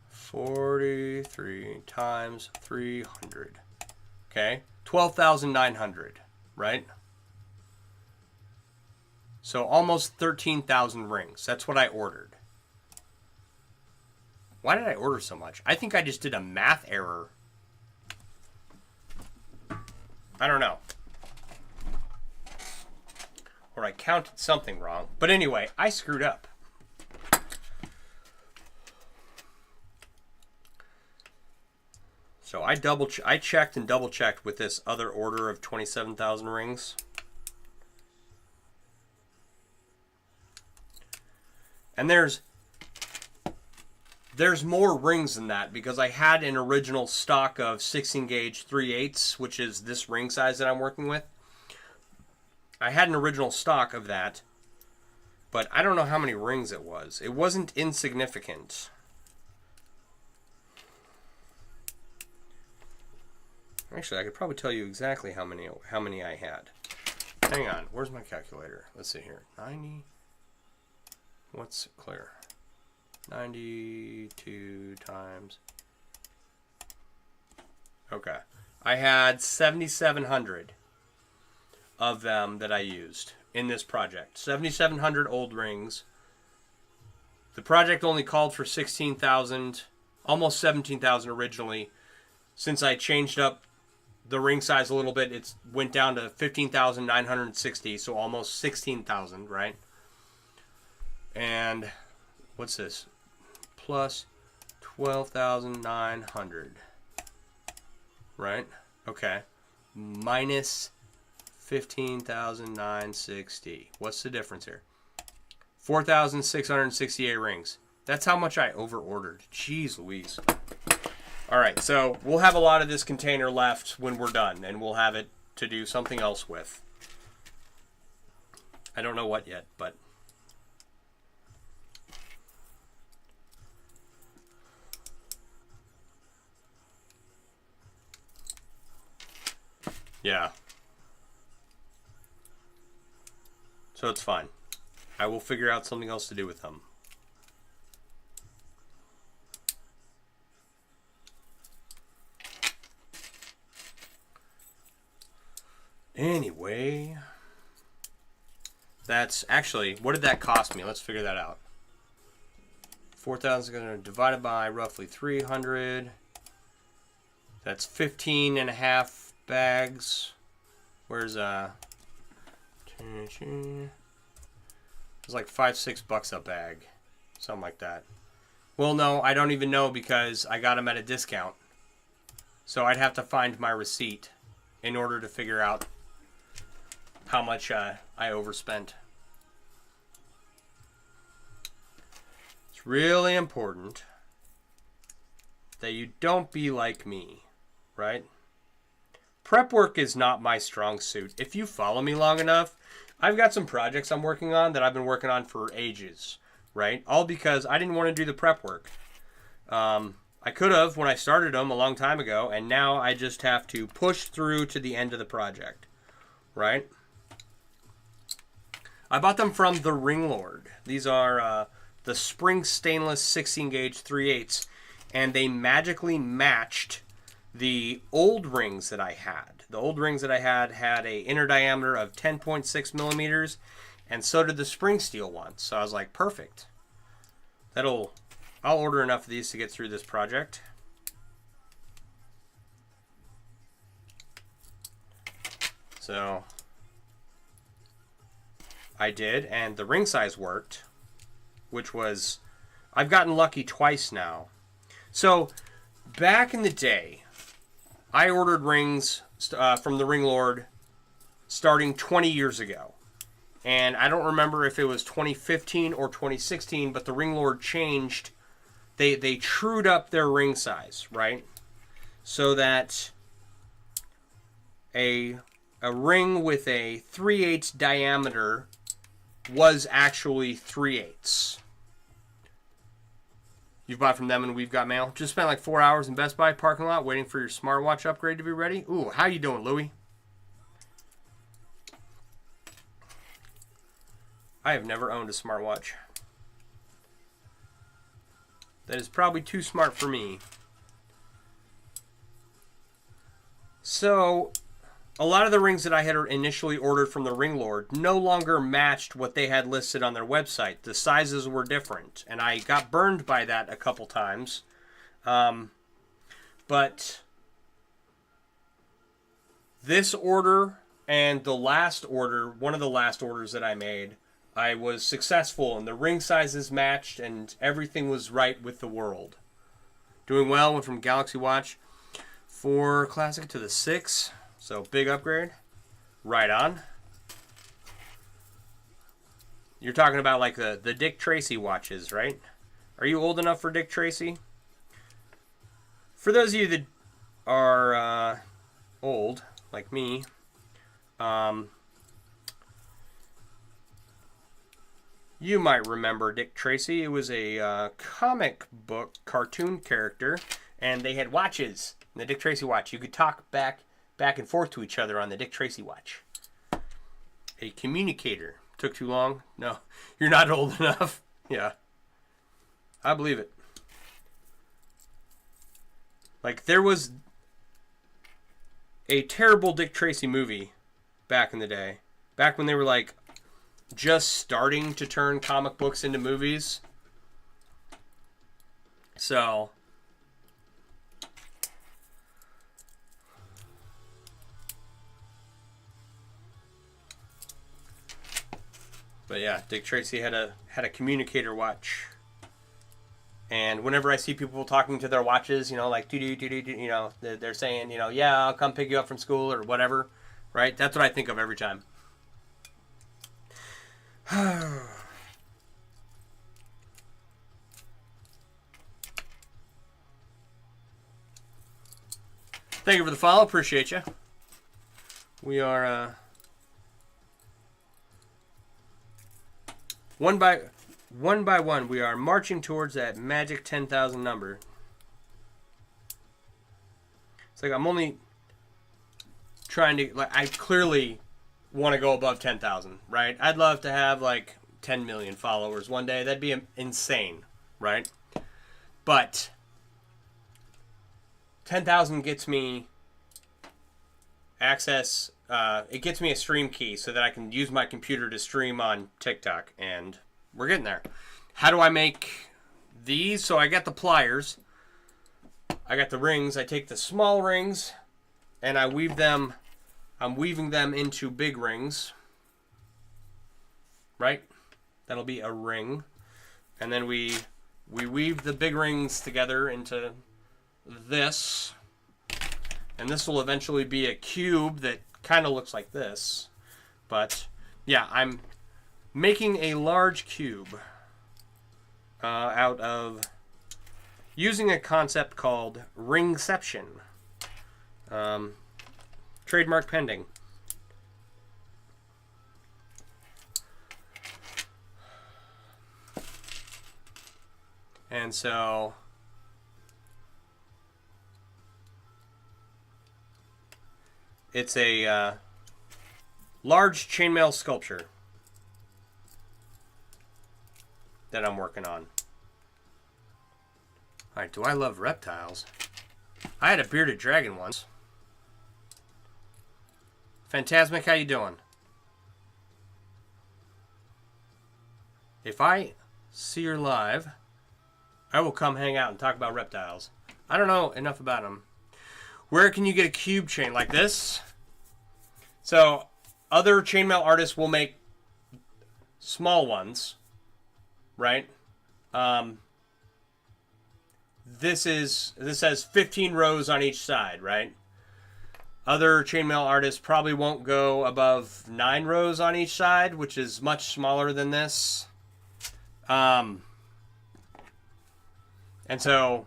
43 times 300. Okay, 12,900, right? So almost 13,000 rings. That's what I ordered. Why did I order so much? I think I just did a math error. I don't know. Or I counted something wrong. But anyway, I screwed up. So I checked and double checked with this other order of 27,000 rings. And there's more rings than that because I had an original stock of 16 gauge 3/8, which is this ring size that I'm working with. I had an original stock of that, but I don't know how many rings it was. It wasn't insignificant. Actually, I could probably tell you exactly how many I had. Hang on, where's my calculator? Let's see here. 90. What's clear? 92 times. Okay. I had 7,700 of them that I used in this project. 7,700 old rings. The project only called for 16,000, almost 17,000 originally. Since I changed up the ring size a little bit, it went down to 15,960, so almost 16,000, right? And what's this? Plus 12,900, right? Okay. Minus 15,960. What's the difference here? 4,668 rings. That's how much I over-ordered. Jeez Louise. All right, so we'll have a lot of this container left when we're done, and we'll have it to do something else with. I don't know what yet, but... yeah. So it's fine. I will figure out something else to do with them. Anyway, that's actually, what did that cost me? Let's figure that out. 4,000 is going to divide by roughly 300. That's 15 and a half bags. Where's it's like $5-6 a bag, something like that. Well, no, I don't even know because I got them at a discount. So I'd have to find my receipt in order to figure out how much I overspent. It's really important that you don't be like me, right? Prep work is not my strong suit. If you follow me long enough, I've got some projects I'm working on that I've been working on for ages, right? All because I didn't want to do the prep work. I could have when I started them a long time ago, and now I just have to push through to the end of the project, right? I bought them from the Ring Lord. These are the spring stainless 16 gauge 3/8, and they magically matched the old rings that I had. The old rings that I had a inner diameter of 10.6 millimeters, and so did the spring steel one. So I was like, perfect. I'll order enough of these to get through this project. So I did, and the ring size worked, which was, I've gotten lucky twice now. So back in the day, I ordered rings from the Ring Lord starting 20 years ago. And I don't remember if it was 2015 or 2016, but the Ring Lord changed. They trued up their ring size, right? So that a ring with a 3/8 diameter was actually 3/8. You've bought from them and we've got mail. Just spent like 4 hours in Best Buy parking lot waiting for your smartwatch upgrade to be ready. Ooh, how you doing, Louie? I have never owned a smartwatch. That is probably too smart for me. So, a lot of the rings that I had initially ordered from the Ring Lord no longer matched what they had listed on their website. The sizes were different, and I got burned by that a couple times. But this order and the last order, one of the last orders that I made, I was successful, and the ring sizes matched, and everything was right with the world. Doing well, went from Galaxy Watch 4 Classic to the 6. So, big upgrade. Right on. You're talking about like the Dick Tracy watches, right? Are you old enough for Dick Tracy? For those of you that are old, like me, you might remember Dick Tracy. It was a comic book cartoon character, and they had watches. The Dick Tracy watch. You could talk back and forth to each other on the Dick Tracy watch. A communicator. Took too long? No. You're not old enough? Yeah. I believe it. Like, there was a terrible Dick Tracy movie back in the day. Back when they were, like, just starting to turn comic books into movies. So... But yeah, Dick Tracy had a communicator watch, and whenever I see people talking to their watches, you know, like you know, they're saying, you know, yeah, I'll come pick you up from school or whatever, right? That's what I think of every time. Thank you for the follow, appreciate you. We are One by one, we are marching towards that magic 10,000 number. It's like I'm only trying to, like, I clearly want to go above 10,000, right? I'd love to have like 10 million followers one day. That'd be insane, right? But 10,000 gets me access. It gets me a stream key so that I can use my computer to stream on TikTok, and we're getting there. How do I make these? So I got the pliers. I got the rings. I take the small rings and I weave them. I'm weaving them into big rings. Right? That'll be a ring. And then we weave the big rings together into this. And this will eventually be a cube that kind of looks like this. But yeah, I'm making a large cube out of using a concept called Ringception. Trademark pending. And so it's a large chainmail sculpture. that I'm working on. Alright, do I love reptiles? I had a bearded dragon once. Phantasmic, how you doing? If I see her live, I will come hang out and talk about reptiles. I don't know enough about them. Where can you get a cube chain like this? So, other chainmail artists will make small ones, right? This has 15 rows on each side, right? Other chainmail artists probably won't go above 9 rows on each side, which is much smaller than this. And so,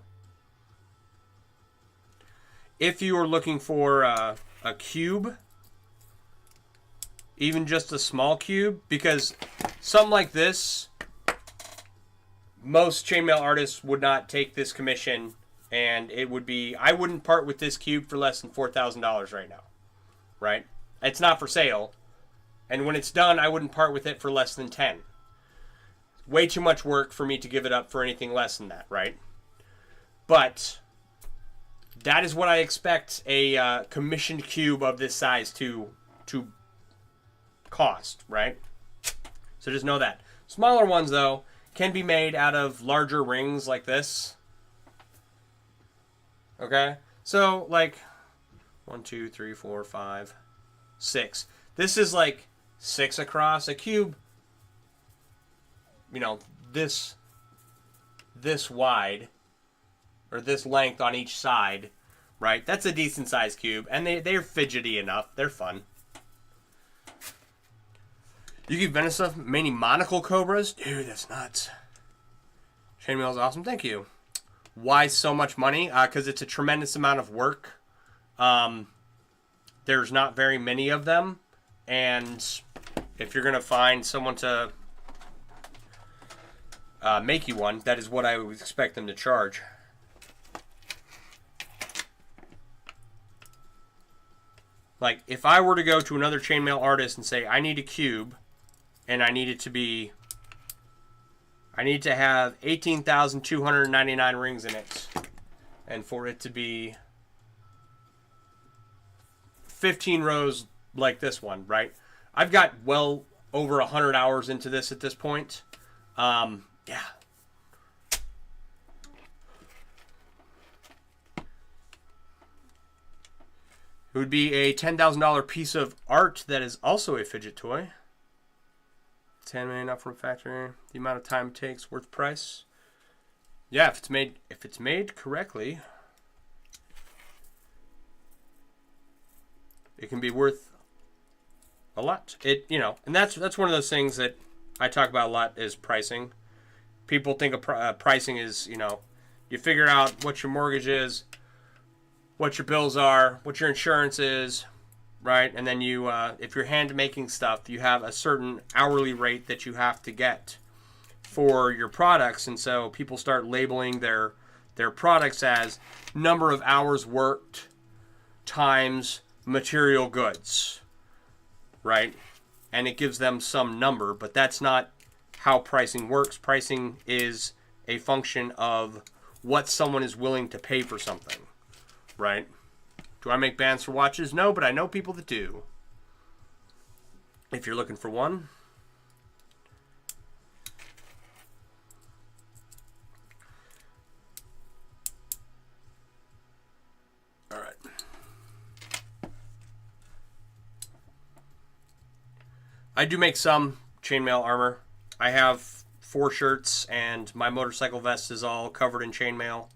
if you are looking for a cube, even just a small cube, because something like this, most chainmail artists would not take this commission, and it would be, I wouldn't part with this cube for less than $4,000 right now, right? It's not for sale, and when it's done, I wouldn't part with it for less than 10. Way too much work for me to give it up for anything less than that, right? But that is what I expect a commissioned cube of this size to cost, right? So just know that. Smaller ones, though, can be made out of larger rings like this. Okay? So, like, 1, 2, 3, 4, 5, 6. This is like 6 across. A cube, you know, this wide, or this length on each side, right? That's a decent sized cube, and they're fidgety enough. They're fun. You keep vending stuff, many monocle cobras? Dude, that's nuts. Chainmail is awesome. Thank you. Why so much money? Because it's a tremendous amount of work. There's not very many of them, and if you're going to find someone to make you one, that is what I would expect them to charge. Like, if I were to go to another chainmail artist and say, I need a cube, and I need to have 18,299 rings in it, and for it to be 15 rows like this one, right? I've got well over 100 hours into this at this point. Yeah. It would be a $10,000 piece of art that is also a fidget toy. 10 million up from factory. The amount of time it takes, worth price. Yeah, if it's made correctly, it can be worth a lot. And that's one of those things that I talk about a lot is pricing. People think of pricing is, you figure out what your mortgage is, what your bills are, what your insurance is, right? And then you, if you're hand making stuff, you have a certain hourly rate that you have to get for your products. And so people start labeling their products as number of hours worked times material goods, right? And it gives them some number, but that's not how pricing works. Pricing is a function of what someone is willing to pay for something, right? Do I make bands for watches? No, but I know people that do. If you're looking for one. All right. I do make some chainmail armor. I have 4 shirts, and my motorcycle vest is all covered in chainmail.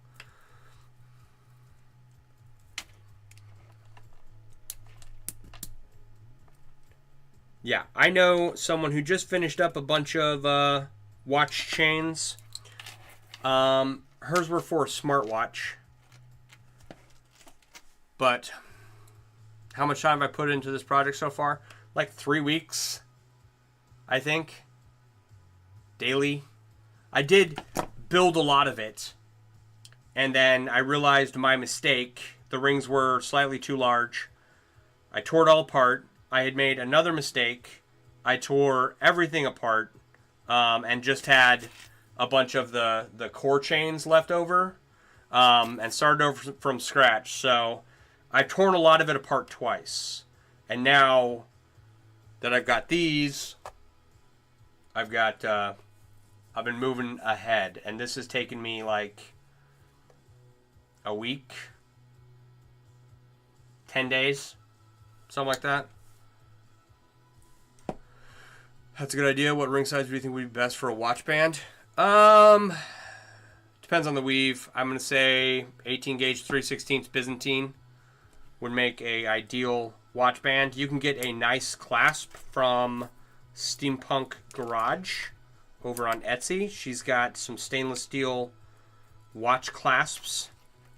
Yeah, I know someone who just finished up a bunch of watch chains. Hers were for a smartwatch. But how much time have I put into this project so far? Like 3 weeks, I think. Daily. I did build a lot of it. And then I realized my mistake. The rings were slightly too large. I tore it all apart. I had made another mistake. I tore everything apart and just had a bunch of the core chains left over and started over from scratch. So I've torn a lot of it apart twice. And now that I've got these, I've been moving ahead. And this has taken me like a week, 10 days, something like that. That's a good idea. What ring size do you think would be best for a watch band? Depends on the weave. I'm going to say 18 gauge 3/16 Byzantine would make a ideal watch band. You can get a nice clasp from Steampunk Garage over on Etsy. She's got some stainless steel watch clasps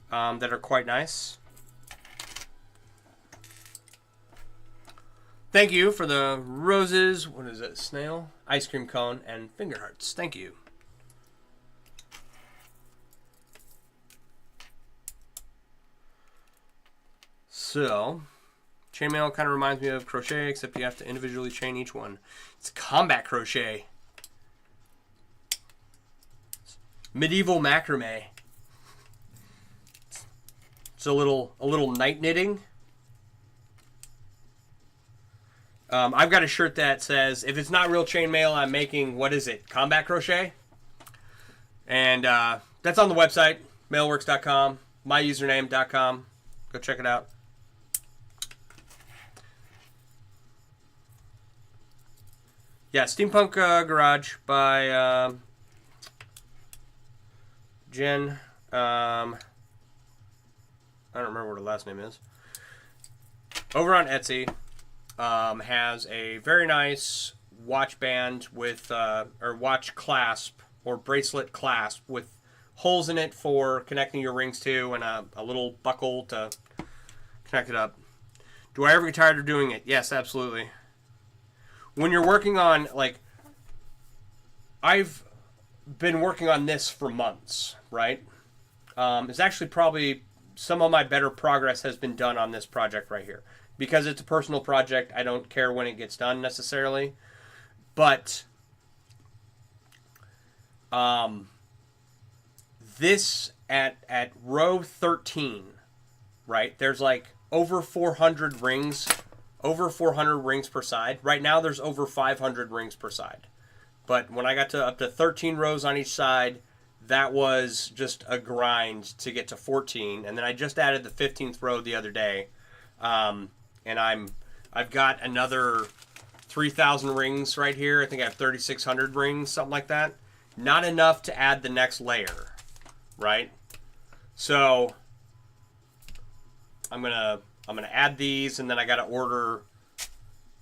that are quite nice. Thank you for the roses. What is it? Snail, ice cream cone, and finger hearts. Thank you. So, chainmail kind of reminds me of crochet, except you have to individually chain each one. It's combat crochet. It's medieval macrame. It's a little night knitting. I've got a shirt that says, if it's not real chainmail, I'm making, what is it, combat crochet? And that's on the website, mailworks.com, myusername.com. Go check it out. Yeah, Steampunk Garage by Jen. I don't remember what her last name is. Over on Etsy. Has a very nice watch band with, or watch clasp, or bracelet clasp with holes in it for connecting your rings to, and a little buckle to connect it up. Do I ever get tired of doing it? Yes, absolutely. When you're working on, like, I've been working on this for months, right? It's actually probably some of my better progress has been done on this project right here. Because it's a personal project, I don't care when it gets done necessarily. But this at row 13, right? There's like over 400 rings, over 400 rings per side. Right now there's over 500 rings per side. But when I got to up to 13 rows on each side, that was just a grind to get to 14. And then I just added the 15th row the other day. And I've got another 3,000 rings right here. I think I have 3,600 rings, something like that. Not enough to add the next layer, right? So I'm gonna add these, and then I gotta order.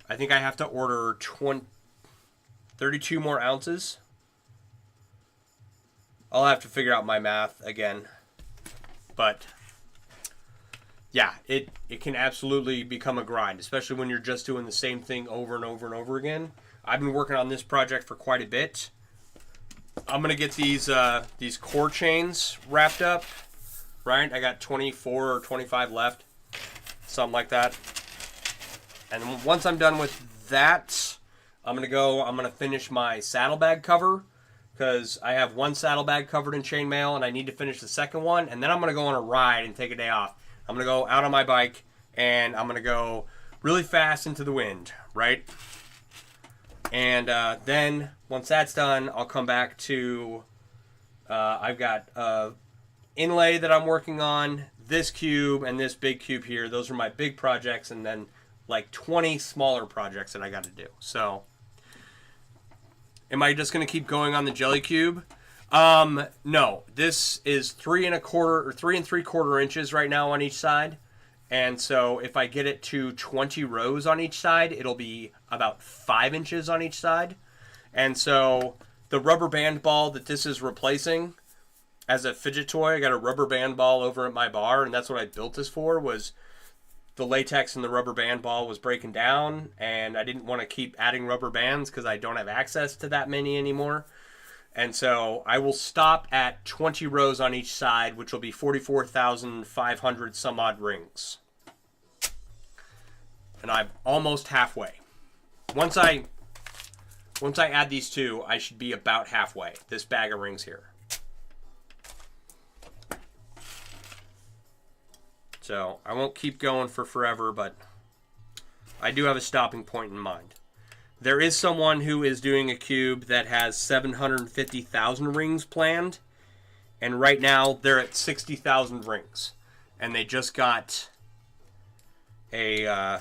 I think I have to order 32 more ounces. I'll have to figure out my math again, but. Yeah, it can absolutely become a grind, especially when you're just doing the same thing over and over and over again. I've been working on this project for quite a bit. I'm going to get these core chains wrapped up, right? I got 24 or 25 left, something like that. And once I'm done with that, I'm going to finish my saddlebag cover, because I have one saddlebag covered in chainmail, and I need to finish the second one, and then I'm going to go on a ride and take a day off. I'm going to go out on my bike, and I'm going to go really fast into the wind, right? And then, once that's done, I'll come back to, I've got inlay that I'm working on, this cube, and this big cube here. Those are my big projects, and then like 20 smaller projects that I got to do. So, am I just going to keep going on the jelly cube? No, this is 3 1/4 or 3 3/4 inches right now on each side. And so if I get it to 20 rows on each side, it'll be about 5 inches on each side. And so the rubber band ball that this is replacing as a fidget toy, I got a rubber band ball over at my bar, and that's what I built this for, was the latex in the rubber band ball was breaking down, and I didn't want to keep adding rubber bands because I don't have access to that many anymore. And so I will stop at 20 rows on each side, which will be 44,500 some odd rings. And I'm almost halfway. Once I Once I add these two, I should be about halfway. This bag of rings here. So I won't keep going for forever, but I do have a stopping point in mind. There is someone who is doing a cube that has 750,000 rings planned, and right now they're at 60,000 rings, and they just got a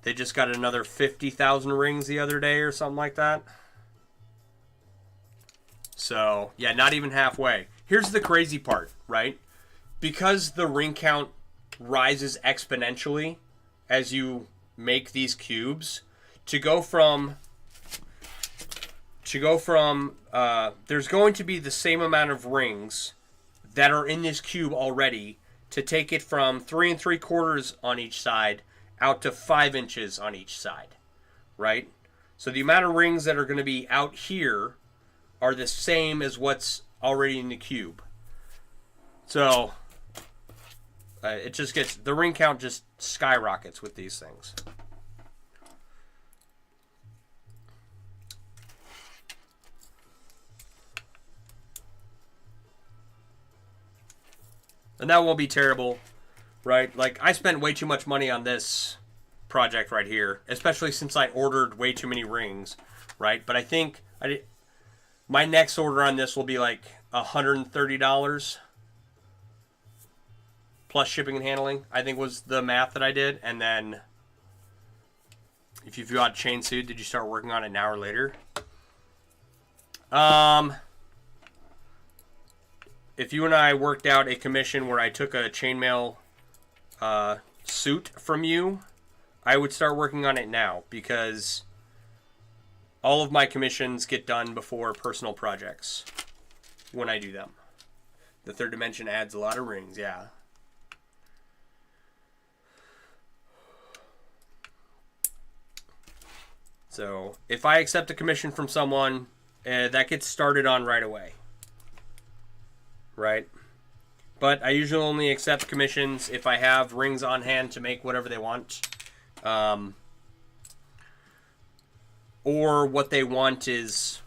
they just got another 50,000 rings the other day or something like that. So yeah, not even halfway. Here's the crazy part, right? Because the ring count rises exponentially as you make these cubes, there's going to be the same amount of rings that are in this cube already to take it from 3 3/4 on each side out to 5 inches on each side, right? So the amount of rings that are going to be out here are the same as what's already in the cube. So it just gets, the ring count just skyrockets with these things. And that won't be terrible, right? Like, I spent way too much money on this project right here, especially since I ordered way too many rings, right? But I think my next order on this will be like $130 plus shipping and handling, I think was the math that I did. And then if you got chain suit, did you start working on it now or later? If you and I worked out a commission where I took a chainmail suit from you, I would start working on it now, because all of my commissions get done before personal projects when I do them. The third dimension adds a lot of rings, yeah. So if I accept a commission from someone, that gets started on right away. Right? But I usually only accept commissions if I have rings on hand to make whatever they want. Or what they want is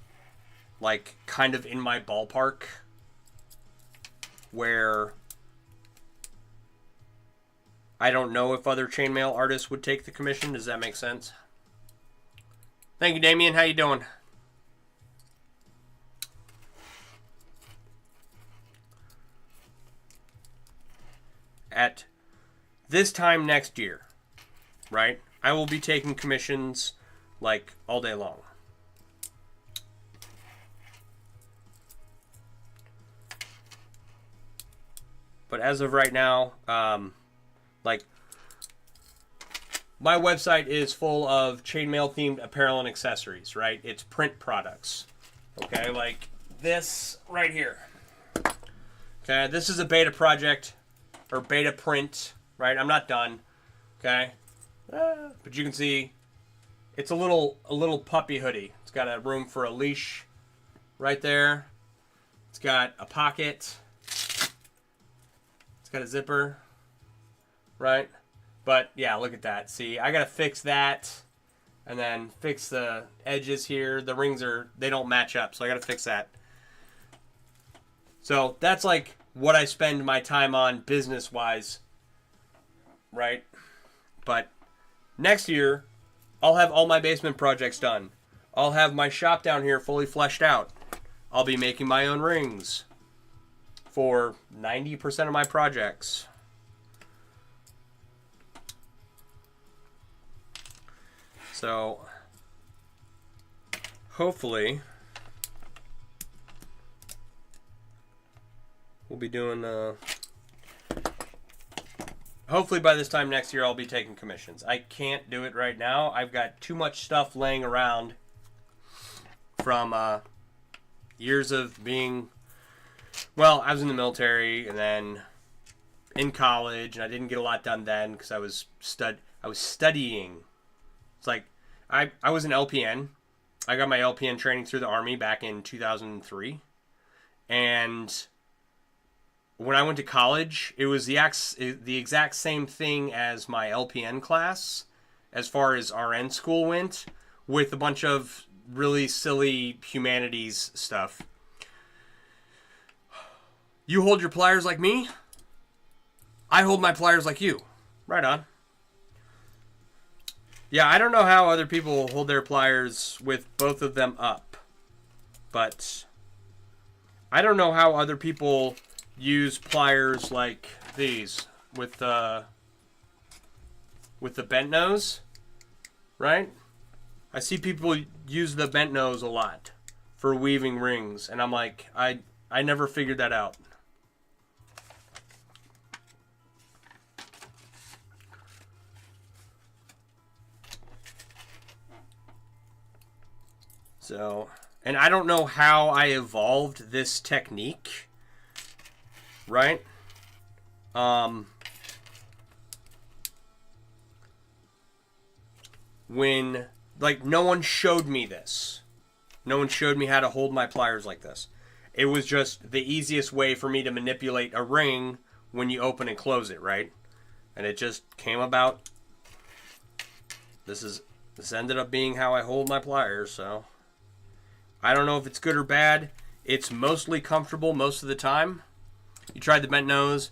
like kind of in my ballpark, where I don't know if other chainmail artists would take the commission. Does that make sense? Thank you, Damien. How you doing? At this time next year, right, I will be taking commissions like all day long. But as of right now, like, my website is full of chainmail themed apparel and accessories, right? It's print products. Okay, like this right here. Okay, this is a beta project, or beta print, right? I'm not done. Okay, but you can see it's a little puppy hoodie. It's got a room for a leash right there. It's got a pocket. It's got a zipper, right? But yeah, look at that. See, I gotta fix that, and then fix the edges here. The rings they don't match up, so I gotta fix that. So that's like what I spend my time on business-wise, right? But next year, I'll have all my basement projects done. I'll have my shop down here fully fleshed out. I'll be making my own rings for 90% of my projects. So, hopefully, we'll be doing, hopefully by this time next year I'll be taking commissions. I can't do it right now. I've got too much stuff laying around from years of being, well, I was in the military and then in college, and I didn't get a lot done then because I was studying. It's like, I was an LPN. I got my LPN training through the Army back in 2003. And when I went to college, it was the exact same thing as my LPN class as far as RN school went, with a bunch of really silly humanities stuff. You hold your pliers like me. I hold my pliers like you. Right on. Yeah, I don't know how other people hold their pliers with both of them up. But I don't know how other people use pliers like these with the bent nose, right? I see people use the bent nose a lot for weaving rings, and I'm like, I never figured that out. So, and I don't know how I evolved this technique, right? When, like, no one showed me this. No one showed me how to hold my pliers like this. It was just the easiest way for me to manipulate a ring when you open and close it, right? And it just came about. This ended up being how I hold my pliers, so I don't know if it's good or bad. It's mostly comfortable most of the time. You tried the bent nose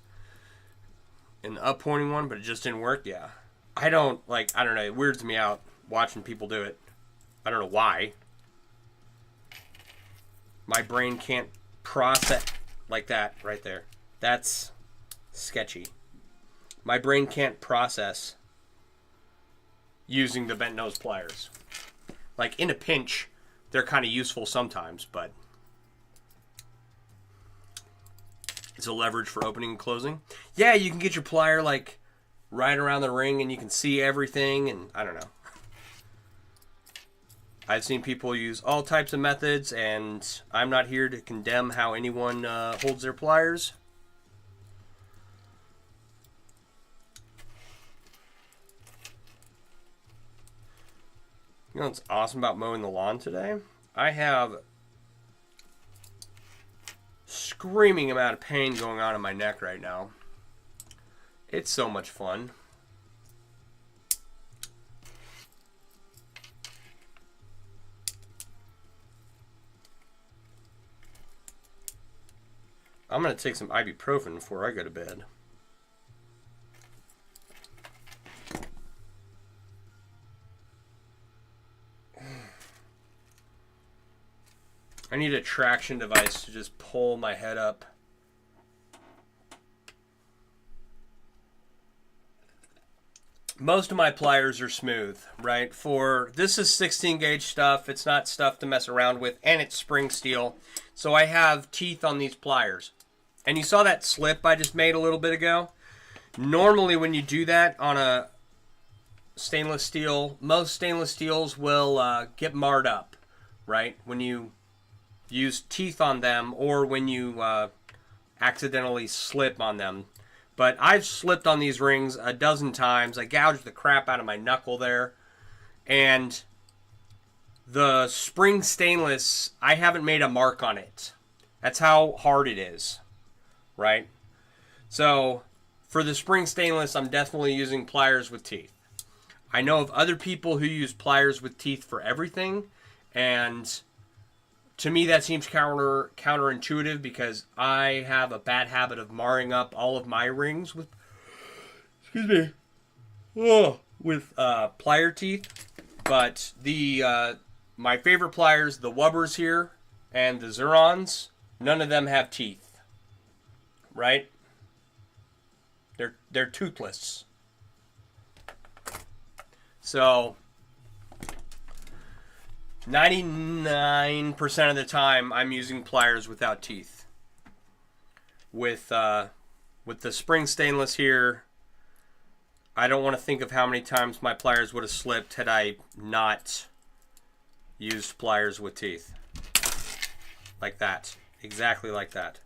and the up pointing one, but it just didn't work. Yeah. I don't know. It weirds me out watching people do it. I don't know why. My brain can't process like that right there. That's sketchy. My brain can't process using the bent nose pliers. Like, in a pinch, they're kind of useful sometimes, but it's a leverage for opening and closing. Yeah, you can get your plier, like, right around the ring and you can see everything, and I don't know. I've seen people use all types of methods, and I'm not here to condemn how anyone holds their pliers. You know what's awesome about mowing the lawn today? I have screaming amount of pain going on in my neck right now. It's so much fun. I'm going to take some ibuprofen before I go to bed. I need a traction device to just pull my head up. Most of my pliers are smooth, right? This is 16 gauge stuff. It's not stuff to mess around with, and it's spring steel. So I have teeth on these pliers. And you saw that slip I just made a little bit ago? Normally when you do that on a stainless steel, most stainless steels will get marred up, right? When you use teeth on them or when you accidentally slip on them. But I've slipped on these rings a dozen times. I gouged the crap out of my knuckle there. And the spring stainless, I haven't made a mark on it. That's how hard it is, right? So for the spring stainless, I'm definitely using pliers with teeth. I know of other people who use pliers with teeth for everything, and to me that seems counterintuitive because I have a bad habit of marring up all of my rings with with plier teeth. But my favorite pliers, the Wubbers here and the Zurons, none of them have teeth, right? They're toothless. So 99% of the time I'm using pliers without teeth. With the spring stainless here, I don't want to think of how many times my pliers would have slipped had I not used pliers with teeth. Like that. Exactly like that.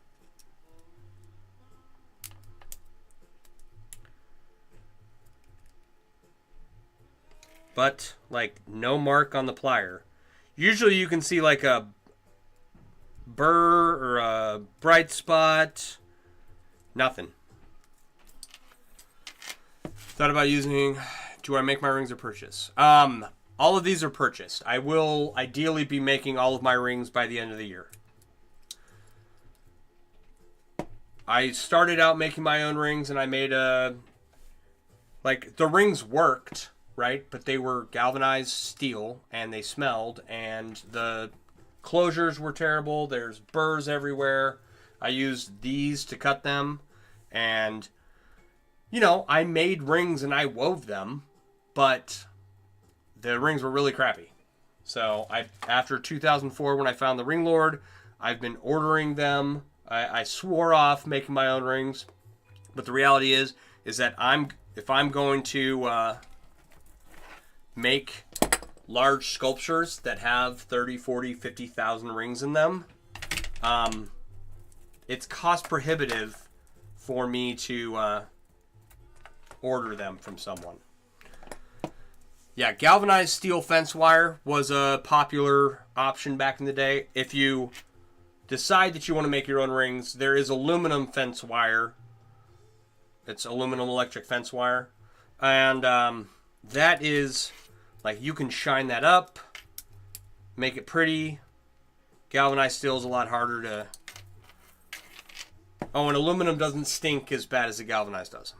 But, like, no mark on the plier. Usually you can see, like, a burr or a bright spot. Nothing. Thought about using... Do I make my rings or purchase? All of these are purchased. I will ideally be making all of my rings by the end of the year. I started out making my own rings, and I made the rings worked, right? But they were galvanized steel, and they smelled, and the closures were terrible. There's burrs everywhere. I used these to cut them, and, I made rings and I wove them, but the rings were really crappy. So after 2004, when I found the Ring Lord, I've been ordering them. I swore off making my own rings, but the reality is that if I'm going to make large sculptures that have 30, 40, 50,000 rings in them, it's cost prohibitive for me to order them from someone. Yeah, galvanized steel fence wire was a popular option back in the day. If you decide that you want to make your own rings, there is aluminum fence wire. It's aluminum electric fence wire. And that is, you can shine that up, make it pretty. Galvanized steel is a lot harder to... Oh, and aluminum doesn't stink as bad as the galvanized does.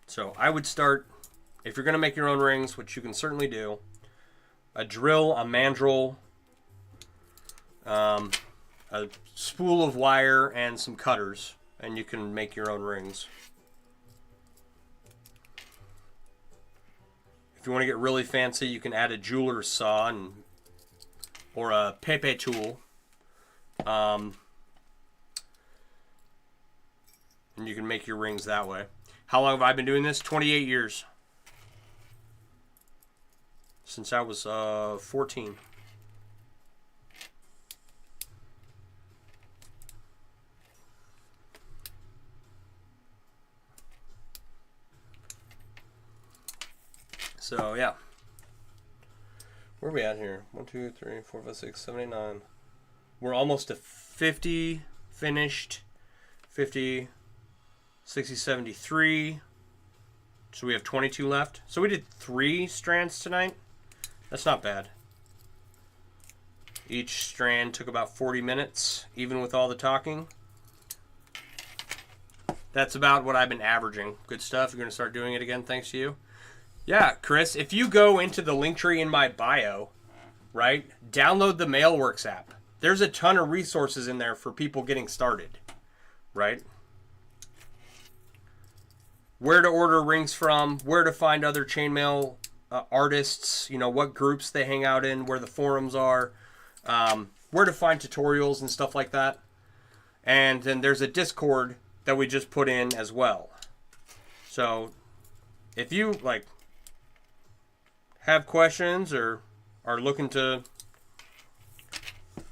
So I would start, if you're going to make your own rings, which you can certainly do, a drill, a mandrel, a spool of wire, and some cutters, and you can make your own rings. If you want to get really fancy, you can add a jeweler's saw or a pepe tool. And you can make your rings that way. How long have I been doing this? 28 years. Since I was 14. So, yeah. Where are we at here? 1, 2, 3, 4, 5, 6, 7, 8, 9. We're almost to 50 finished. 50, 60, 73. So we have 22 left. So we did 3 strands tonight. That's not bad. Each strand took about 40 minutes, even with all the talking. That's about what I've been averaging. Good stuff. You're going to start doing it again, thanks to you. Yeah, Chris, if you go into the link tree in my bio, right, download the Mailworks app. There's a ton of resources in there for people getting started, right? Where to order rings from, where to find other chainmail artists, what groups they hang out in, where the forums are, where to find tutorials and stuff like that. And then there's a Discord that we just put in as well. So if you have questions or are looking to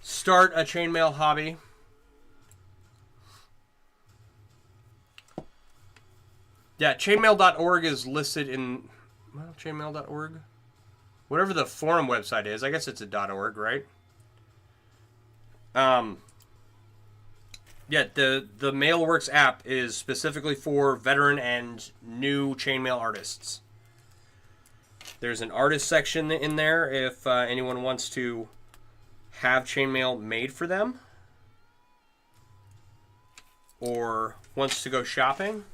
start a chainmail hobby, yeah, chainmail.org is listed in, chainmail.org? Whatever the forum website is. I guess it's a .org, right? Yeah, the Mailworks app is specifically for veteran and new chainmail artists. There's an artist section in there if anyone wants to have chainmail made for them or wants to go shopping.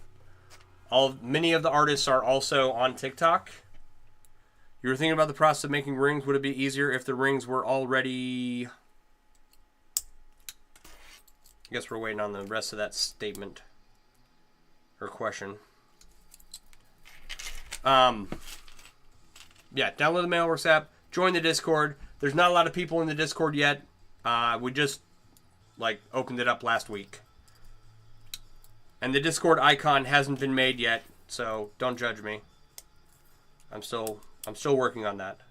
Many of the artists are also on TikTok. You were thinking about the process of making rings. Would it be easier if the rings were already... I guess we're waiting on the rest of that statement or question. Yeah, download the Mailworks app. Join the Discord. There's not a lot of people in the Discord yet. We just opened it up last week. And the Discord icon hasn't been made yet, so don't judge me. I'm still working on that.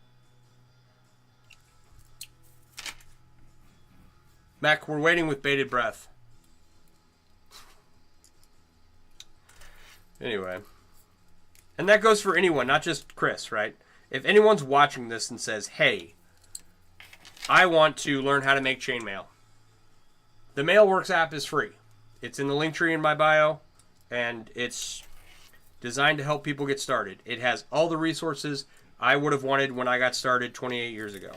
Mac, we're waiting with bated breath. Anyway. And that goes for anyone, not just Chris, right? If anyone's watching this and says, hey, I want to learn how to make chainmail, the Mailworks app is free. It's in the link tree in my bio. and it's designed to help people get started. It has all the resources I would have wanted when I got started 28 years ago.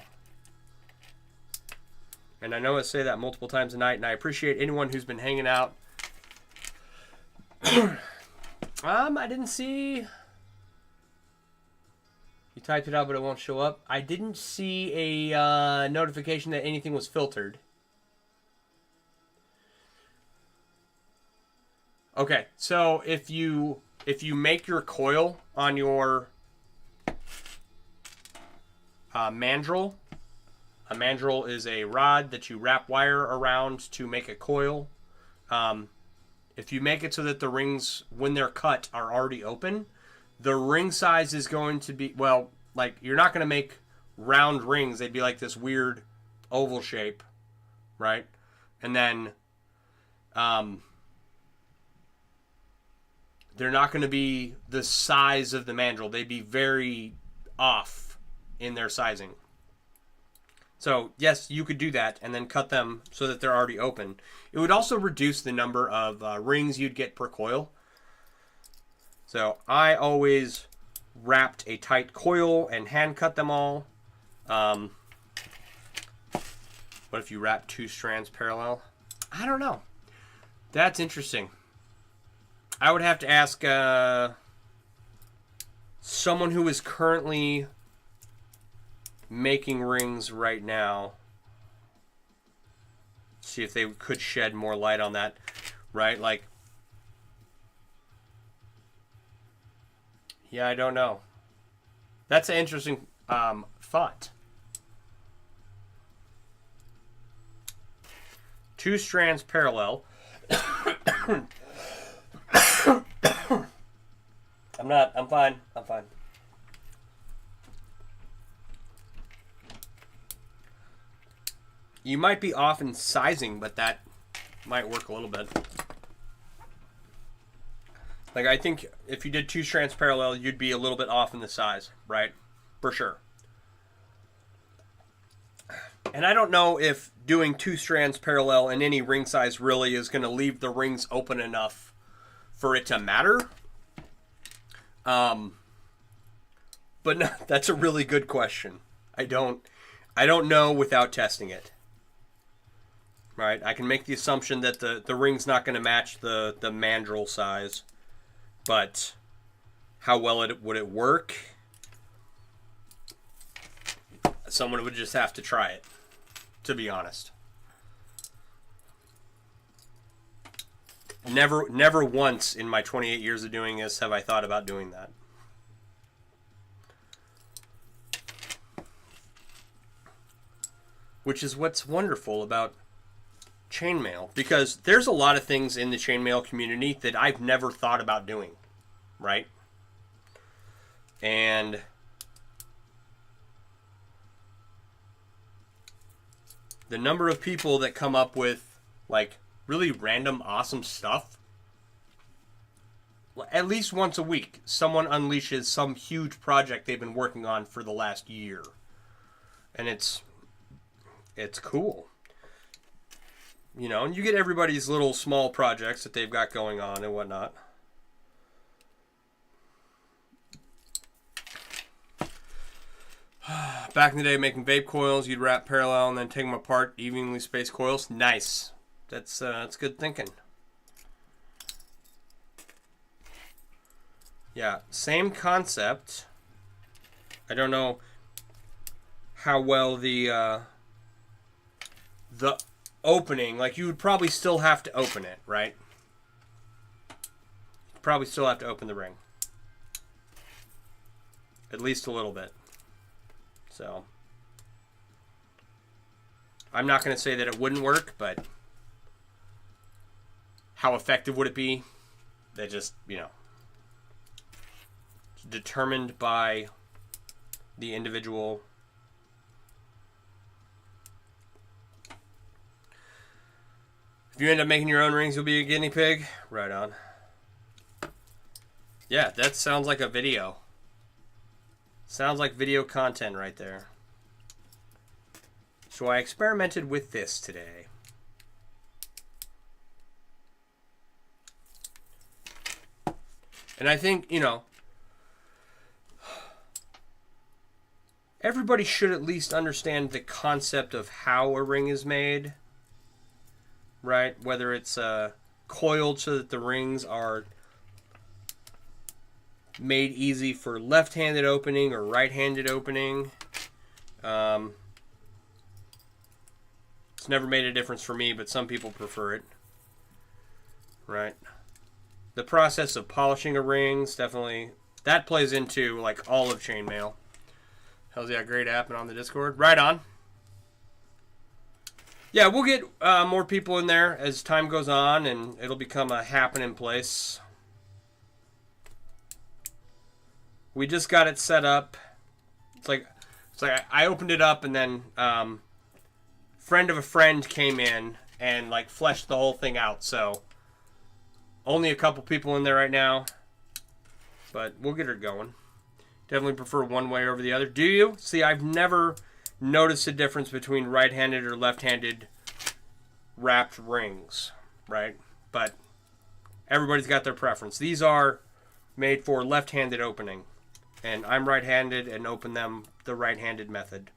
And I know I say that multiple times a night, and I appreciate anyone who's been hanging out. I didn't see... You typed it out, but it won't show up. I didn't see a notification that anything was filtered. Okay, so if you make your coil on your mandrel, a mandrel is a rod that you wrap wire around to make a coil. If you make it so that the rings, when they're cut, are already open, the ring size is going to be, well, like, you're not going to make round rings. They'd be like this weird oval shape, right? And then they're not going to be the size of the mandrel. They'd be very off in their sizing. So, yes, you could do that and then cut them so that they're already open. It would also reduce the number of rings you'd get per coil. So, I always wrapped a tight coil and hand cut them all. What if you wrap 2 strands parallel? I don't know. That's interesting. I would have to ask someone who is currently making rings right now. See if they could shed more light on that, right? Like, yeah, I don't know. That's an interesting thought. 2 strands parallel. I'm fine. You might be off in sizing, but that might work a little bit. Like, I think if you did 2 strands parallel, you'd be a little bit off in the size, right? For sure. And I don't know if doing 2 strands parallel in any ring size really is going to leave the rings open enough for it to matter. But no, that's a really good question. I don't know without testing it. Right? I can make the assumption that the ring's not going to match the mandrel size. But how well would it work? Someone would just have to try it, to be honest. Never once in my 28 years of doing this have I thought about doing that. Which is what's wonderful about chainmail, because there's a lot of things in the chainmail community that I've never thought about doing, right? And the number of people that come up with, like, really random awesome stuff, at least once a week, someone unleashes some huge project they've been working on for the last year. And it's cool. You know, and you get everybody's little small projects that they've got going on and whatnot. Back in the day, making vape coils, you'd wrap parallel and then take them apart, evenly spaced coils. Nice. That's good thinking. Yeah, same concept. I don't know how well the opening, like, you would probably still have to open it, right? You'd probably still have to open the ring. At least a little bit. So, I'm not going to say that it wouldn't work, but how effective would it be? That just, you know, determined by the individual. If you end up making your own rings, you'll be a guinea pig. Right on. Yeah, that sounds like a video. Sounds like video content right there. So I experimented with this today. And I think, everybody should at least understand the concept of how a ring is made, right? Whether it's coiled so that the rings are made easy for left-handed opening or right-handed opening. It's never made a difference for me, but some people prefer it, right? The process of polishing a ring's definitely, that plays into like all of chainmail. How's that great happening on the Discord? Right on. Yeah, we'll get more people in there as time goes on, and it'll become a happening place. We just got it set up. It's like I opened it up, and then friend of a friend came in and like fleshed the whole thing out. So only a couple people in there right now, but we'll get her going. Definitely prefer one way over the other. Do you? See, I've never noticed a difference between right-handed or left-handed wrapped rings, right? But everybody's got their preference. These are made for left-handed opening, and I'm right-handed and open them the right-handed method.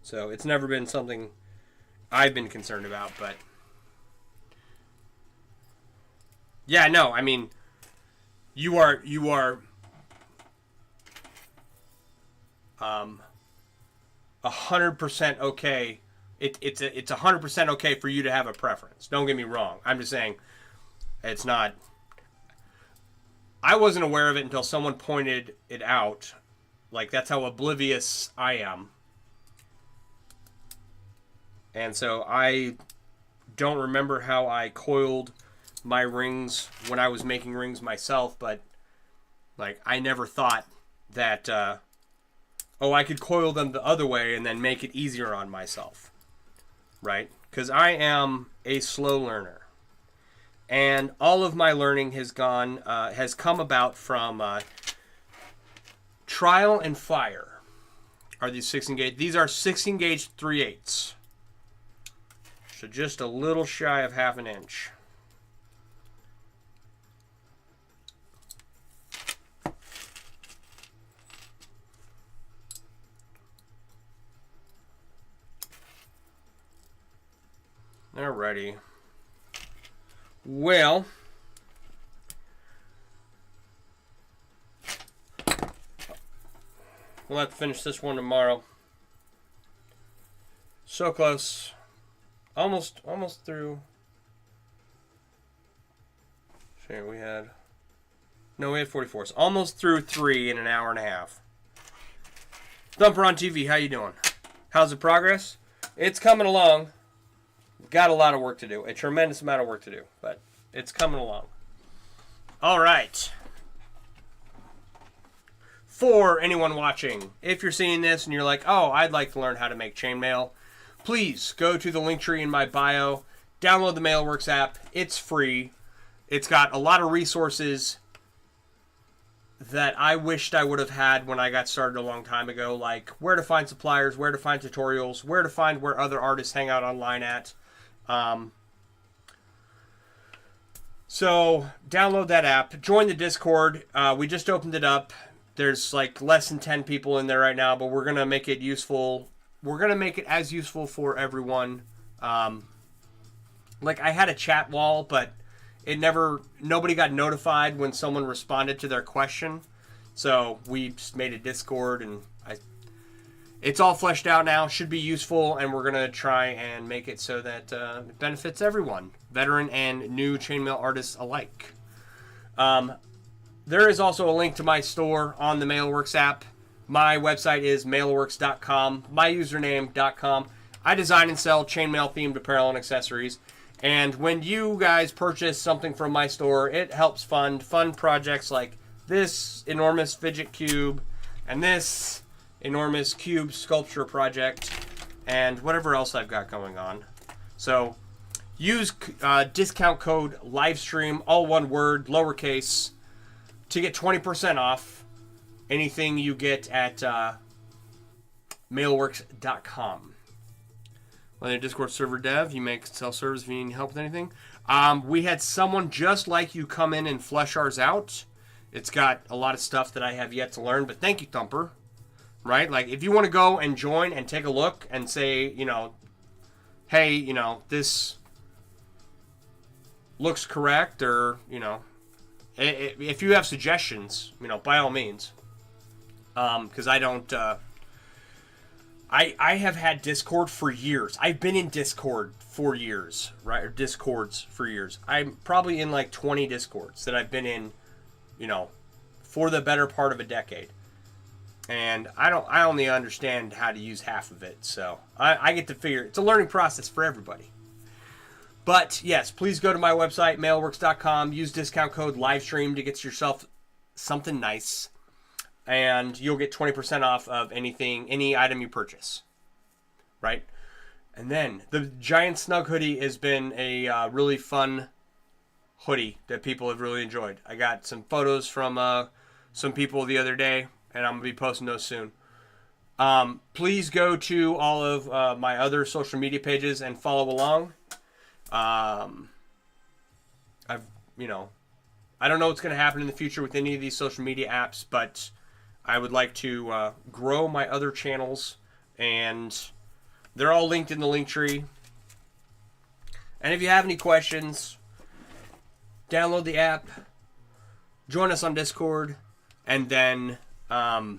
So it's never been something I've been concerned about, but yeah, no, I mean, you are 100% okay. It's 100% okay for you to have a preference. Don't get me wrong. I'm just saying it's not. I wasn't aware of it until someone pointed it out. Like, that's how oblivious I am. And so I don't remember how I coiled my rings when I was making rings myself, but like I never thought that I could coil them the other way and then make it easier on myself, right? Because I am a slow learner, and all of my learning has come about from trial and fire. Are these 16 gauge? These are 16 gauge 3/8. So just a little shy of half an inch. Alrighty. Well, we'll have to finish this one tomorrow. So close. Almost through. Sure, we had 44. So almost through 3 in an hour and a half. Thumper on TV, how you doing? How's the progress? It's coming along. Got a lot of work to do. A tremendous amount of work to do, but it's coming along. All right. For anyone watching, if you're seeing this and you're like, oh, I'd like to learn how to make chainmail, please go to the link tree in my bio. Download the Mailworks app. It's free. It's got a lot of resources that I wished I would have had when I got started a long time ago, like where to find suppliers, where to find tutorials, where to find where other artists hang out online at. So download that app. Join the Discord. We just opened it up. There's like less than 10 people in there right now, but we're going to make it useful. We're going to make it as useful for everyone. Like I had a chat wall, but nobody got notified when someone responded to their question. So we just made a Discord, and it's all fleshed out now. Should be useful, and we're going to try and make it so that it benefits everyone, veteran and new chainmail artists alike. There is also a link to my store on the Mailworks app. My website is mailworks.com, my username.com. I design and sell chainmail-themed apparel and accessories. And when you guys purchase something from my store, it helps fund fun projects like this enormous fidget cube and this enormous cube sculpture project and whatever else I've got going on. So use discount code livestream, all one word, lowercase, to get 20% off anything you get at mailworks.com. On your Discord server dev, you make self-service if you need help with anything. We had someone just like you come in and flesh ours out. It's got a lot of stuff that I have yet to learn, but thank you, Thumper. Right? Like, if you want to go and join and take a look and say, hey, this looks correct, or, if you have suggestions, by all means. Because I don't... I have had Discord for years. I've been in Discord for years, right? Or Discords for years. I'm probably in like 20 Discords that I've been in, for the better part of a decade. And I only understand how to use half of it. So I get to figure, it's a learning process for everybody. But yes, please go to my website, mailworks.com. Use discount code LIVESTREAM to get yourself something nice. And you'll get 20% off of any item you purchase, right? And then the giant snug hoodie has been a really fun hoodie that people have really enjoyed. I got some photos from some people the other day, and I'm going to be posting those soon. Please go to all of my other social media pages and follow along. I don't know what's going to happen in the future with any of these social media apps, but I would like to grow my other channels, and they're all linked in the link tree. And if you have any questions, download the app, join us on Discord, and then I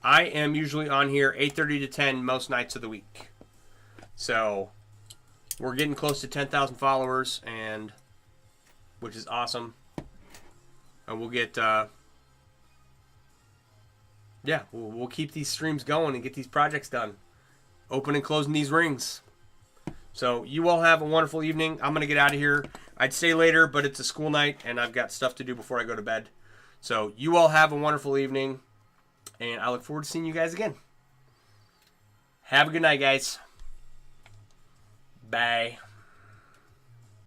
am usually on here 8:30 to 10 most nights of the week. So we're getting close to 10,000 followers, and which is awesome. And we'll get... we'll keep these streams going and get these projects done. Open and closing these rings. So you all have a wonderful evening. I'm going to get out of here. I'd stay later, but it's a school night, and I've got stuff to do before I go to bed. So you all have a wonderful evening, and I look forward to seeing you guys again. Have a good night, guys. Bye.